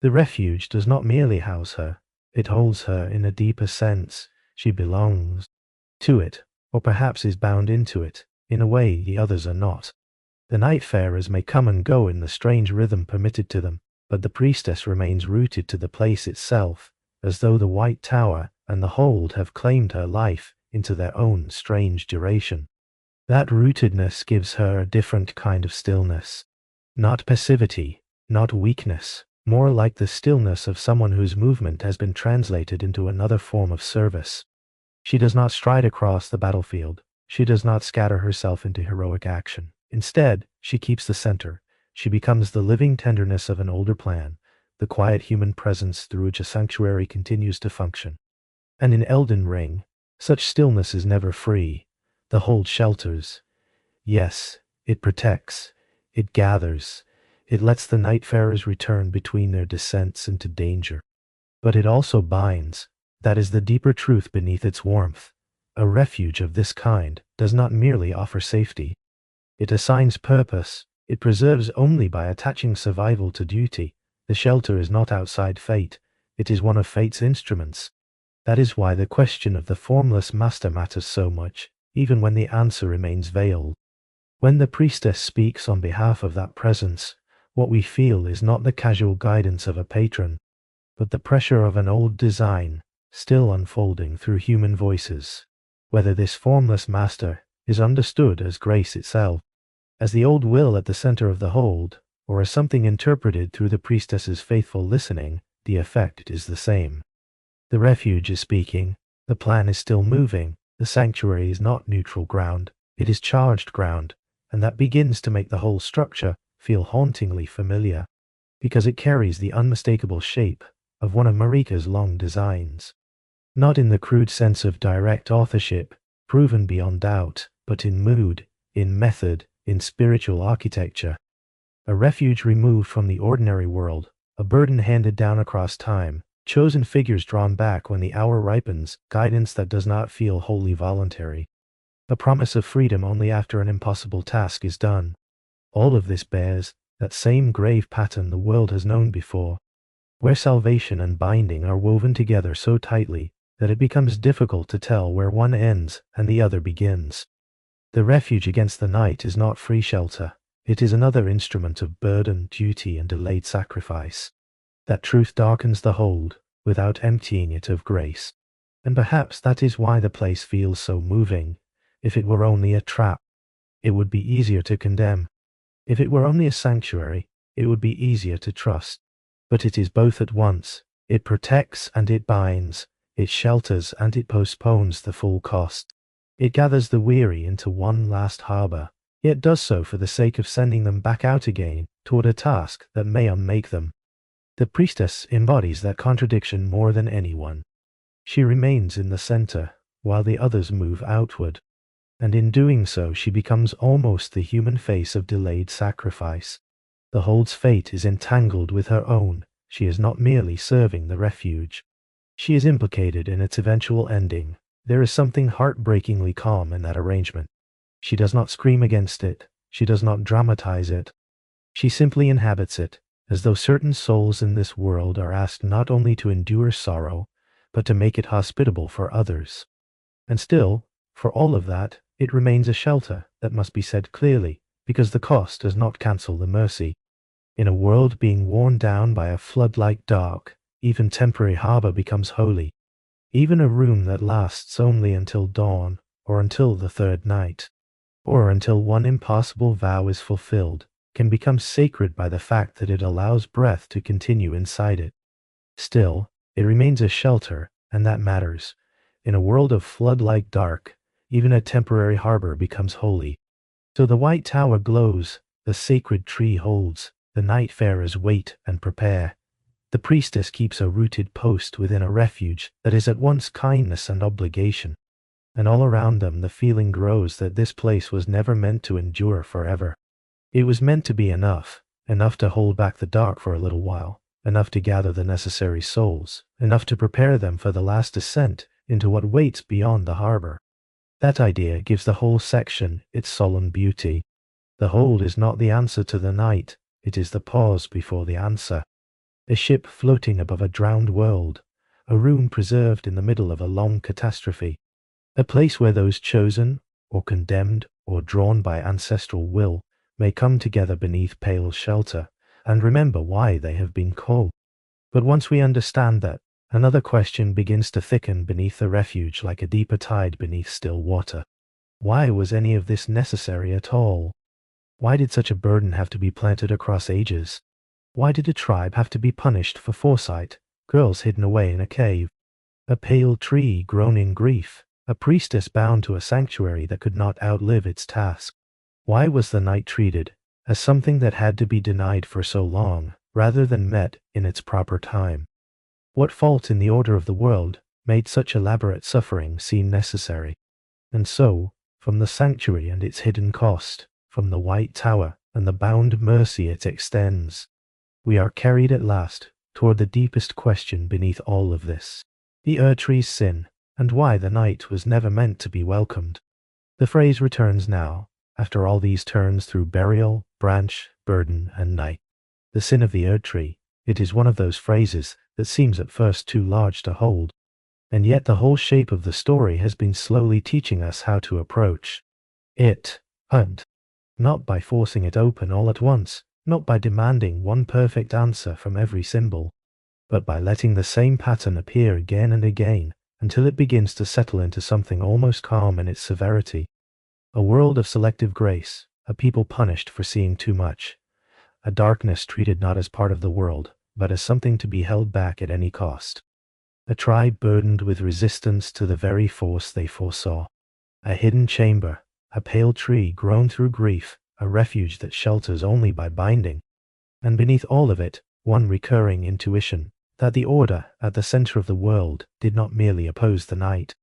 The refuge does not merely house her, it holds her in a deeper sense. She belongs to it, or perhaps is bound into it, in a way the others are not. The Nightfarers may come and go in the strange rhythm permitted to them, but the Priestess remains rooted to the place itself, as though the White Tower and the hold have claimed her life into their own strange duration. That rootedness gives her a different kind of stillness. Not passivity, not weakness, more like the stillness of someone whose movement has been translated into another form of service. She does not stride across the battlefield. She does not scatter herself into heroic action. Instead, she keeps the center. She becomes the living tenderness of an older plan, the quiet human presence through which a sanctuary continues to function. And in Elden Ring, such stillness is never free. The hold shelters. Yes, it protects. It gathers. It lets the Nightfarers return between their descents into danger. But it also binds. That is the deeper truth beneath its warmth. A refuge of this kind does not merely offer safety. It assigns purpose. It preserves only by attaching survival to duty. The shelter is not outside fate. It is one of fate's instruments. That is why the question of the formless master matters so much, even when the answer remains veiled. When the Priestess speaks on behalf of that presence, what we feel is not the casual guidance of a patron, but the pressure of an old design, still unfolding through human voices. Whether this formless master is understood as grace itself, as the old will at the center of the hold, or as something interpreted through the Priestess's faithful listening, the effect is the same. The refuge is speaking, the plan is still moving, the sanctuary is not neutral ground, it is charged ground, and that begins to make the whole structure feel hauntingly familiar, because it carries the unmistakable shape of one of Marika's long designs. Not in the crude sense of direct authorship, proven beyond doubt, but in mood, in method, in spiritual architecture. A refuge removed from the ordinary world, a burden handed down across time, chosen figures drawn back when the hour ripens, guidance that does not feel wholly voluntary. A promise of freedom only after an impossible task is done. All of this bears that same grave pattern the world has known before, where salvation and binding are woven together so tightly that it becomes difficult to tell where one ends and the other begins. The refuge against the night is not free shelter. It is another instrument of burden, duty, and delayed sacrifice. That truth darkens the hold, without emptying it of grace. And perhaps that is why the place feels so moving. If it were only a trap, it would be easier to condemn. If it were only a sanctuary, it would be easier to trust. But it is both at once. It protects and it binds. It shelters and it postpones the full cost. It gathers the weary into one last harbor, yet does so for the sake of sending them back out again toward a task that may unmake them. The priestess embodies that contradiction more than anyone. She remains in the center, while the others move outward. And in doing so she becomes almost the human face of delayed sacrifice. The hold's fate is entangled with her own. She is not merely serving the refuge. She is implicated in its eventual ending. There is something heartbreakingly calm in that arrangement. She does not scream against it. She does not dramatize it. She simply inhabits it, as though certain souls in this world are asked not only to endure sorrow, but to make it hospitable for others. And still, for all of that, it remains a shelter that must be said clearly, because the cost does not cancel the mercy. In a world being worn down by a flood-like dark, even temporary harbor becomes holy. Even a room that lasts only until dawn, or until the third night, or until one impossible vow is fulfilled, can become sacred by the fact that it allows breath to continue inside it. Still, it remains a shelter, and that matters. In a world of flood-like dark, even a temporary harbor becomes holy. So the white tower glows, the sacred tree holds, the nightfarers wait and prepare. The priestess keeps a rooted post within a refuge that is at once kindness and obligation. And all around them the feeling grows that this place was never meant to endure forever. It was meant to be enough to hold back the dark for a little while, enough to gather the necessary souls, enough to prepare them for the last descent into what waits beyond the harbor. That idea gives the whole section its solemn beauty. The hold is not the answer to the night, it is the pause before the answer. A ship floating above a drowned world, a room preserved in the middle of a long catastrophe, a place where those chosen, or condemned, or drawn by ancestral will may come together beneath pale shelter, and remember why they have been called. But once we understand that, another question begins to thicken beneath the refuge like a deeper tide beneath still water. Why was any of this necessary at all? Why did such a burden have to be planted across ages? Why did a tribe have to be punished for foresight, girls hidden away in a cave, a pale tree grown in grief, a priestess bound to a sanctuary that could not outlive its task? Why was the night treated as something that had to be denied for so long, rather than met in its proper time? What fault in the order of the world made such elaborate suffering seem necessary? And so, from the sanctuary and its hidden cost, from the white tower and the bound mercy it extends, we are carried at last toward the deepest question beneath all of this, the Erdtree's sin, and why the night was never meant to be welcomed. The phrase returns now, after all these turns through burial, branch, burden, and night. The sin of the Erdtree, it is one of those phrases that seems at first too large to hold, and yet the whole shape of the story has been slowly teaching us how to approach it, and not by forcing it open all at once, not by demanding one perfect answer from every symbol, but by letting the same pattern appear again and again until it begins to settle into something almost calm in its severity. A world of selective grace, a people punished for seeing too much, a darkness treated not as part of the world, but as something to be held back at any cost. A tribe burdened with resistance to the very force they foresaw. A hidden chamber, a pale tree grown through grief, a refuge that shelters only by binding. And beneath all of it, one recurring intuition, that the order at the center of the world did not merely oppose the night.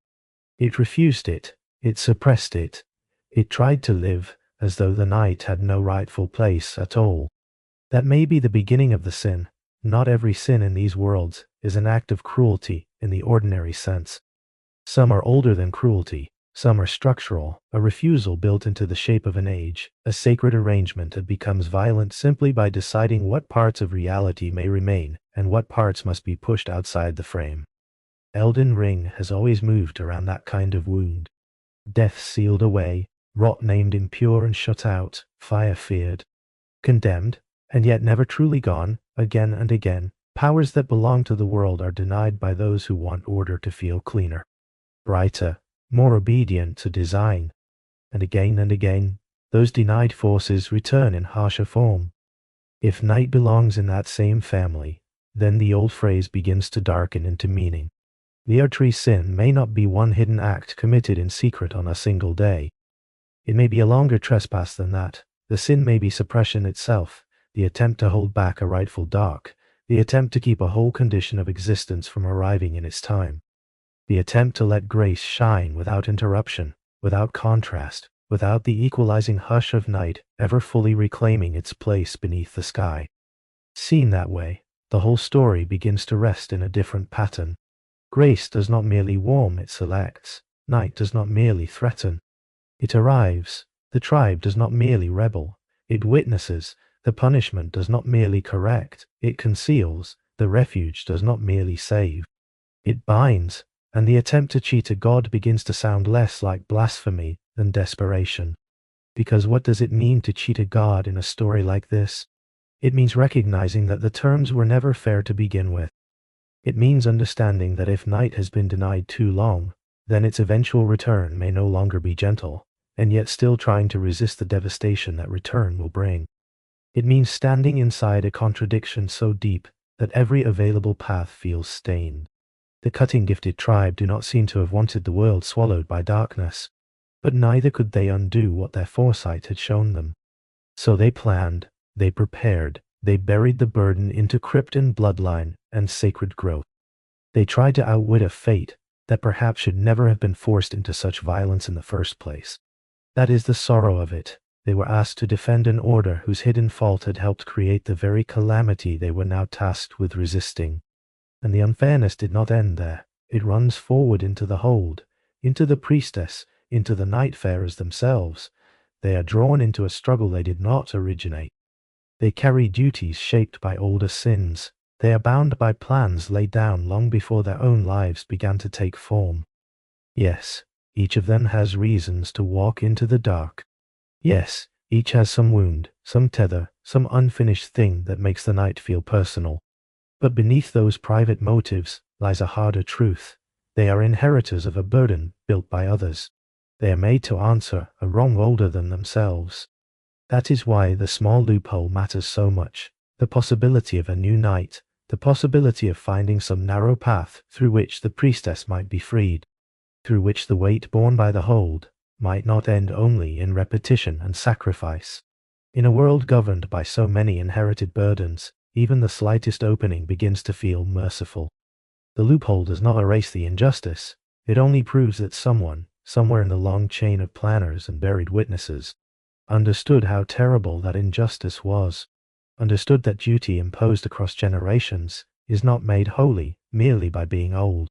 It refused it suppressed it tried to live as though the night had no rightful place at all. That may be the beginning of the sin, not every sin in these worlds is an act of cruelty in the ordinary sense. Some are older than cruelty, some are structural, a refusal built into the shape of an age, a sacred arrangement that becomes violent simply by deciding what parts of reality may remain and what parts must be pushed outside the frame. Elden Ring has always moved around that kind of wound. Death sealed away, rot named impure and shut out, fire feared. Condemned, and yet never truly gone, again and again, powers that belong to the world are denied by those who want order to feel cleaner, brighter, more obedient to design. And again, those denied forces return in harsher form. If night belongs in that same family, then the old phrase begins to darken into meaning. The Erdtree sin may not be one hidden act committed in secret on a single day. It may be a longer trespass than that. The sin may be suppression itself, the attempt to hold back a rightful dark, the attempt to keep a whole condition of existence from arriving in its time, the attempt to let grace shine without interruption, without contrast, without the equalizing hush of night ever fully reclaiming its place beneath the sky. Seen that way, the whole story begins to rest in a different pattern. Grace does not merely warm, it selects. Night does not merely threaten. It arrives. The tribe does not merely rebel. It witnesses. The punishment does not merely correct. It conceals. The refuge does not merely save. It binds, and the attempt to cheat a god begins to sound less like blasphemy than desperation. Because what does it mean to cheat a god in a story like this? It means recognizing that the terms were never fair to begin with. It means understanding that if night has been denied too long, then its eventual return may no longer be gentle, and yet still trying to resist the devastation that return will bring. It means standing inside a contradiction so deep that every available path feels stained. The cutting-gifted tribe do not seem to have wanted the world swallowed by darkness, but neither could they undo what their foresight had shown them. So they planned, they prepared, they buried the burden into crypt and bloodline and sacred growth. They tried to outwit a fate that perhaps should never have been forced into such violence in the first place. That is the sorrow of it. They were asked to defend an order whose hidden fault had helped create the very calamity they were now tasked with resisting. And the unfairness did not end there. It runs forward into the hold, into the priestess, into the nightfarers themselves. They are drawn into a struggle they did not originate. They carry duties shaped by older sins. They are bound by plans laid down long before their own lives began to take form. Yes, each of them has reasons to walk into the dark. Yes, each has some wound, some tether, some unfinished thing that makes the night feel personal. But beneath those private motives lies a harder truth. They are inheritors of a burden built by others. They are made to answer a wrong older than themselves. That is why the small loophole matters so much. The possibility of a new night, the possibility of finding some narrow path through which the priestess might be freed, through which the weight borne by the hold might not end only in repetition and sacrifice. In a world governed by so many inherited burdens, even the slightest opening begins to feel merciful. The loophole does not erase the injustice. It only proves that someone, somewhere in the long chain of planners and buried witnesses, understood how terrible that injustice was, understood that duty imposed across generations is not made holy merely by being old,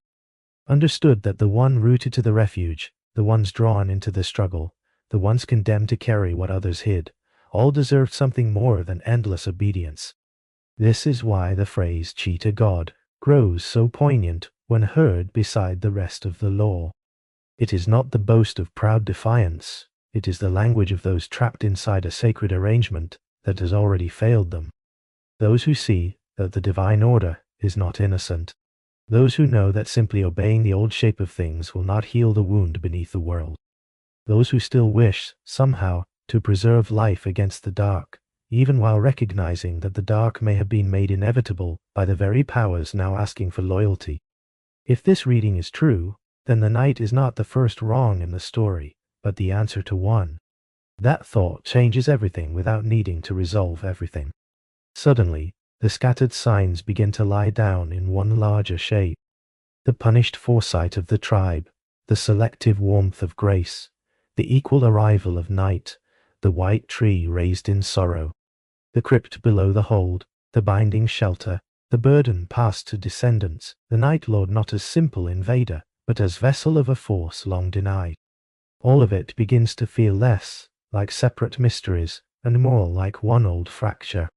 understood that the one rooted to the refuge, the ones drawn into the struggle, the ones condemned to carry what others hid, all deserved something more than endless obedience. This is why the phrase cheat a god grows so poignant when heard beside the rest of the law. It is not the boast of proud defiance. It is the language of those trapped inside a sacred arrangement that has already failed them. Those who see that the divine order is not innocent. Those who know that simply obeying the old shape of things will not heal the wound beneath the world. Those who still wish, somehow, to preserve life against the dark, even while recognizing that the dark may have been made inevitable by the very powers now asking for loyalty. If this reading is true, then the night is not the first wrong in the story, but the answer to one. That thought changes everything without needing to resolve everything. Suddenly, the scattered signs begin to lie down in one larger shape. The punished foresight of the tribe, the selective warmth of grace, the equal arrival of night, the white tree raised in sorrow, the crypt below the hold, the binding shelter, The burden passed to descendants, the Night Lord not as simple invader, but as vessel of a force long denied. All of it begins to feel less like separate mysteries and more like one old fracture,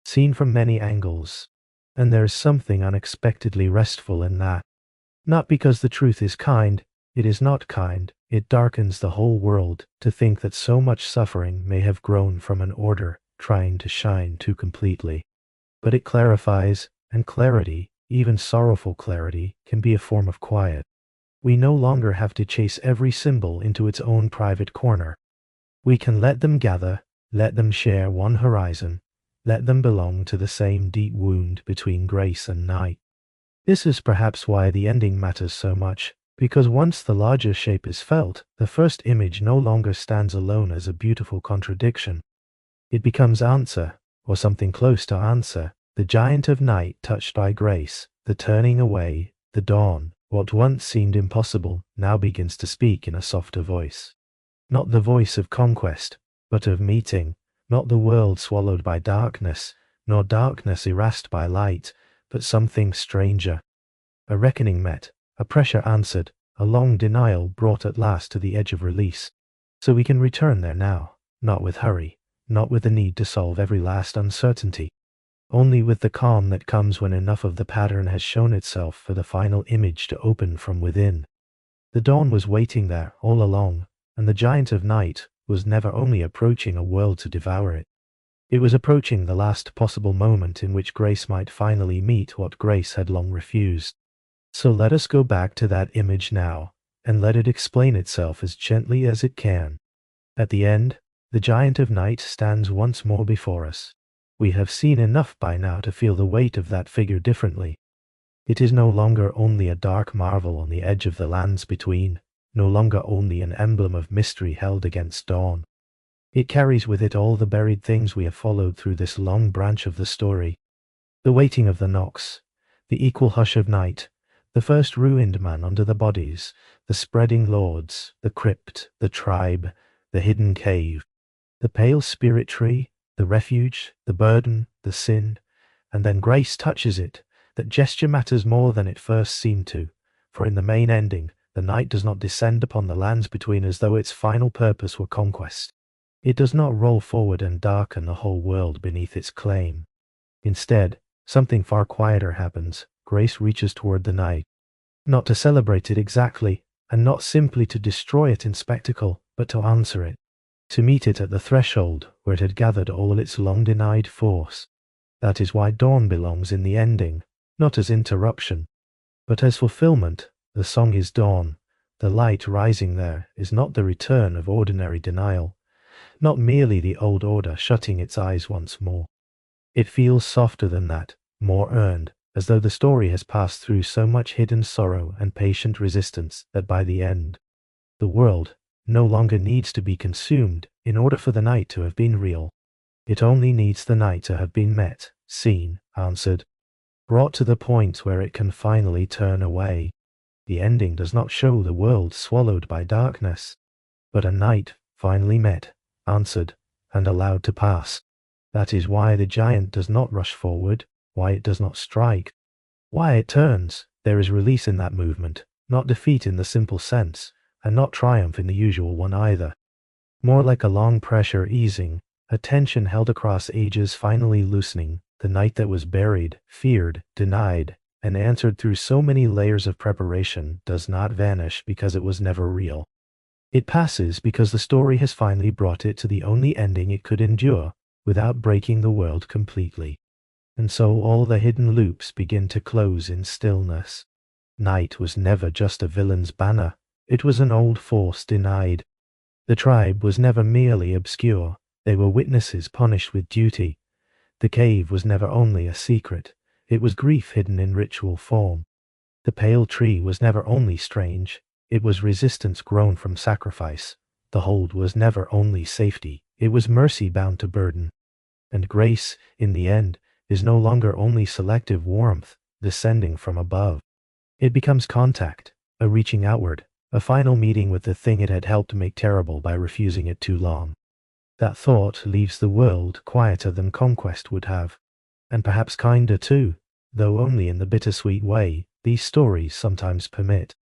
seen from many angles. And there is something unexpectedly restful in that. Not because the truth is kind, it is not kind, it darkens the whole world to think that so much suffering may have grown from an order trying to shine too completely. But it clarifies, and clarity, even sorrowful clarity, can be a form of quiet. We no longer have to chase every symbol into its own private corner. We can let them gather, let them share one horizon, let them belong to the same deep wound between grace and night. This is perhaps why the ending matters so much, because once the larger shape is felt, the first image no longer stands alone as a beautiful contradiction. It becomes answer, or something close to answer, the giant of night touched by grace, the turning away, the dawn. What once seemed impossible now begins to speak in a softer voice. Not the voice of conquest, but of meeting, not the world swallowed by darkness, nor darkness erased by light, but something stranger. A reckoning met, a pressure answered, a long denial brought at last to the edge of release. So we can return there now, not with hurry, not with the need to solve every last uncertainty, only with the calm that comes when enough of the pattern has shown itself for the final image to open from within. The dawn was waiting there all along, and the giant of night was never only approaching a world to devour it. It was approaching the last possible moment in which grace might finally meet what grace had long refused. So let us go back to that image now, and let it explain itself as gently as it can. At the end, the giant of night stands once more before us. We have seen enough by now to feel the weight of that figure differently. It is no longer only a dark marvel on the edge of the lands between, no longer only an emblem of mystery held against dawn. It carries with it all the buried things we have followed through this long branch of the story. The waiting of the Nox, the equal hush of night, the first ruined man under the bodies, the spreading lords, the crypt, the tribe, the hidden cave, the pale spirit tree, the refuge, the burden, the sin, and then grace touches it. That gesture matters more than it first seemed to, for in the main ending, the night does not descend upon the lands between as though its final purpose were conquest. It does not roll forward and darken the whole world beneath its claim. Instead, something far quieter happens. Grace reaches toward the night, not to celebrate it exactly, and not simply to destroy it in spectacle, but to answer it, to meet it at the threshold where it had gathered all its long-denied force. That is why dawn belongs in the ending, not as interruption, but as fulfillment. The song is dawn. The light rising there is not the return of ordinary denial, not merely the old order shutting its eyes once more. It feels softer than that, more earned, as though the story has passed through so much hidden sorrow and patient resistance that by the end, the world no longer needs to be consumed in order for the night to have been real. It only needs the night to have been met, seen, answered, brought to the point where it can finally turn away. The ending does not show the world swallowed by darkness, but a night finally met, answered, and allowed to pass. That is why the giant does not rush forward, why it does not strike, why it turns. There is release in that movement, not defeat in the simple sense, and not triumph in the usual one either. More like a long pressure easing, a tension held across ages finally loosening. The night that was buried, feared, denied, and answered through so many layers of preparation does not vanish because it was never real. It passes because the story has finally brought it to the only ending it could endure without breaking the world completely. And so all the hidden loops begin to close in stillness. Night was never just a villain's banner. It was an old force denied. The tribe was never merely obscure. They were witnesses punished with duty. The cave was never only a secret. It was grief hidden in ritual form. The pale tree was never only strange. It was resistance grown from sacrifice. The hold was never only safety. It was mercy bound to burden. And grace, in the end, is no longer only selective warmth, descending from above. It becomes contact, a reaching outward, a final meeting with the thing it had helped make terrible by refusing it too long. That thought leaves the world quieter than conquest would have, and perhaps kinder too. though only in the bittersweet way these stories sometimes permit.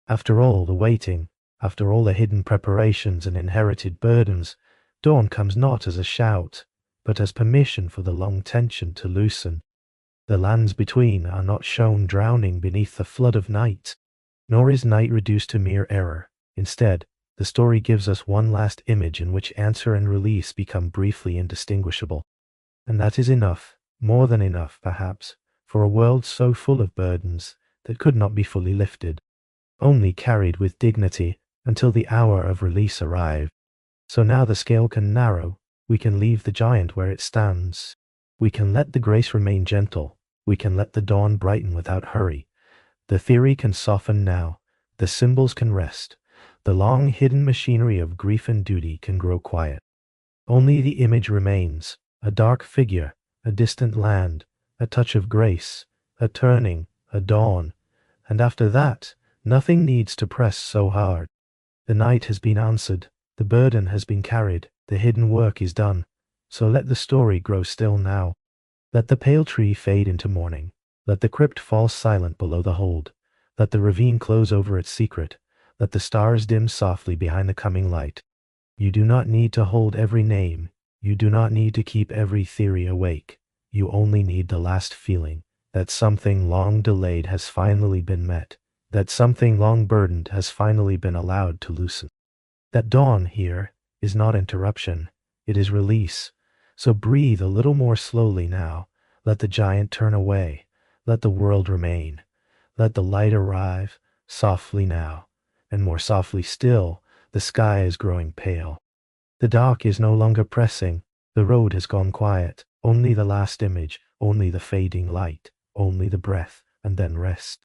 After all the waiting, after all the hidden preparations and inherited burdens, dawn comes not as a shout, but as permission for the long tension to loosen. The lands between are not shown drowning beneath the flood of night, nor is night reduced to mere error. Instead, the story gives us one last image in which answer and release become briefly indistinguishable. And that is enough, more than enough, perhaps, for a world so full of burdens that could not be fully lifted, only carried with dignity until the hour of release arrive. So now the scale can narrow, we can leave the giant where it stands. We can let the grace remain gentle, we can let the dawn brighten without hurry. The theory can soften now, the symbols can rest, the long hidden machinery of grief and duty can grow quiet. Only the image remains, a dark figure, a distant land, a touch of grace, a turning, a dawn, and after that, nothing needs to press so hard. The night has been answered, the burden has been carried, the hidden work is done, so let the story grow still now. Let the pale tree fade into morning, let the crypt fall silent below the hold, let the ravine close over its secret, let the stars dim softly behind the coming light. You do not need to hold every name, you do not need to keep every theory awake, you only need the last feeling that something long delayed has finally been met, that something long burdened has finally been allowed to loosen. That dawn here is not interruption, it is release. So breathe a little more slowly now, let the giant turn away, let the world remain, let the light arrive, softly now, and more softly still, the sky is growing pale. The dark is no longer pressing, the road has gone quiet, only the last image, only the fading light, only the breath, and then rest.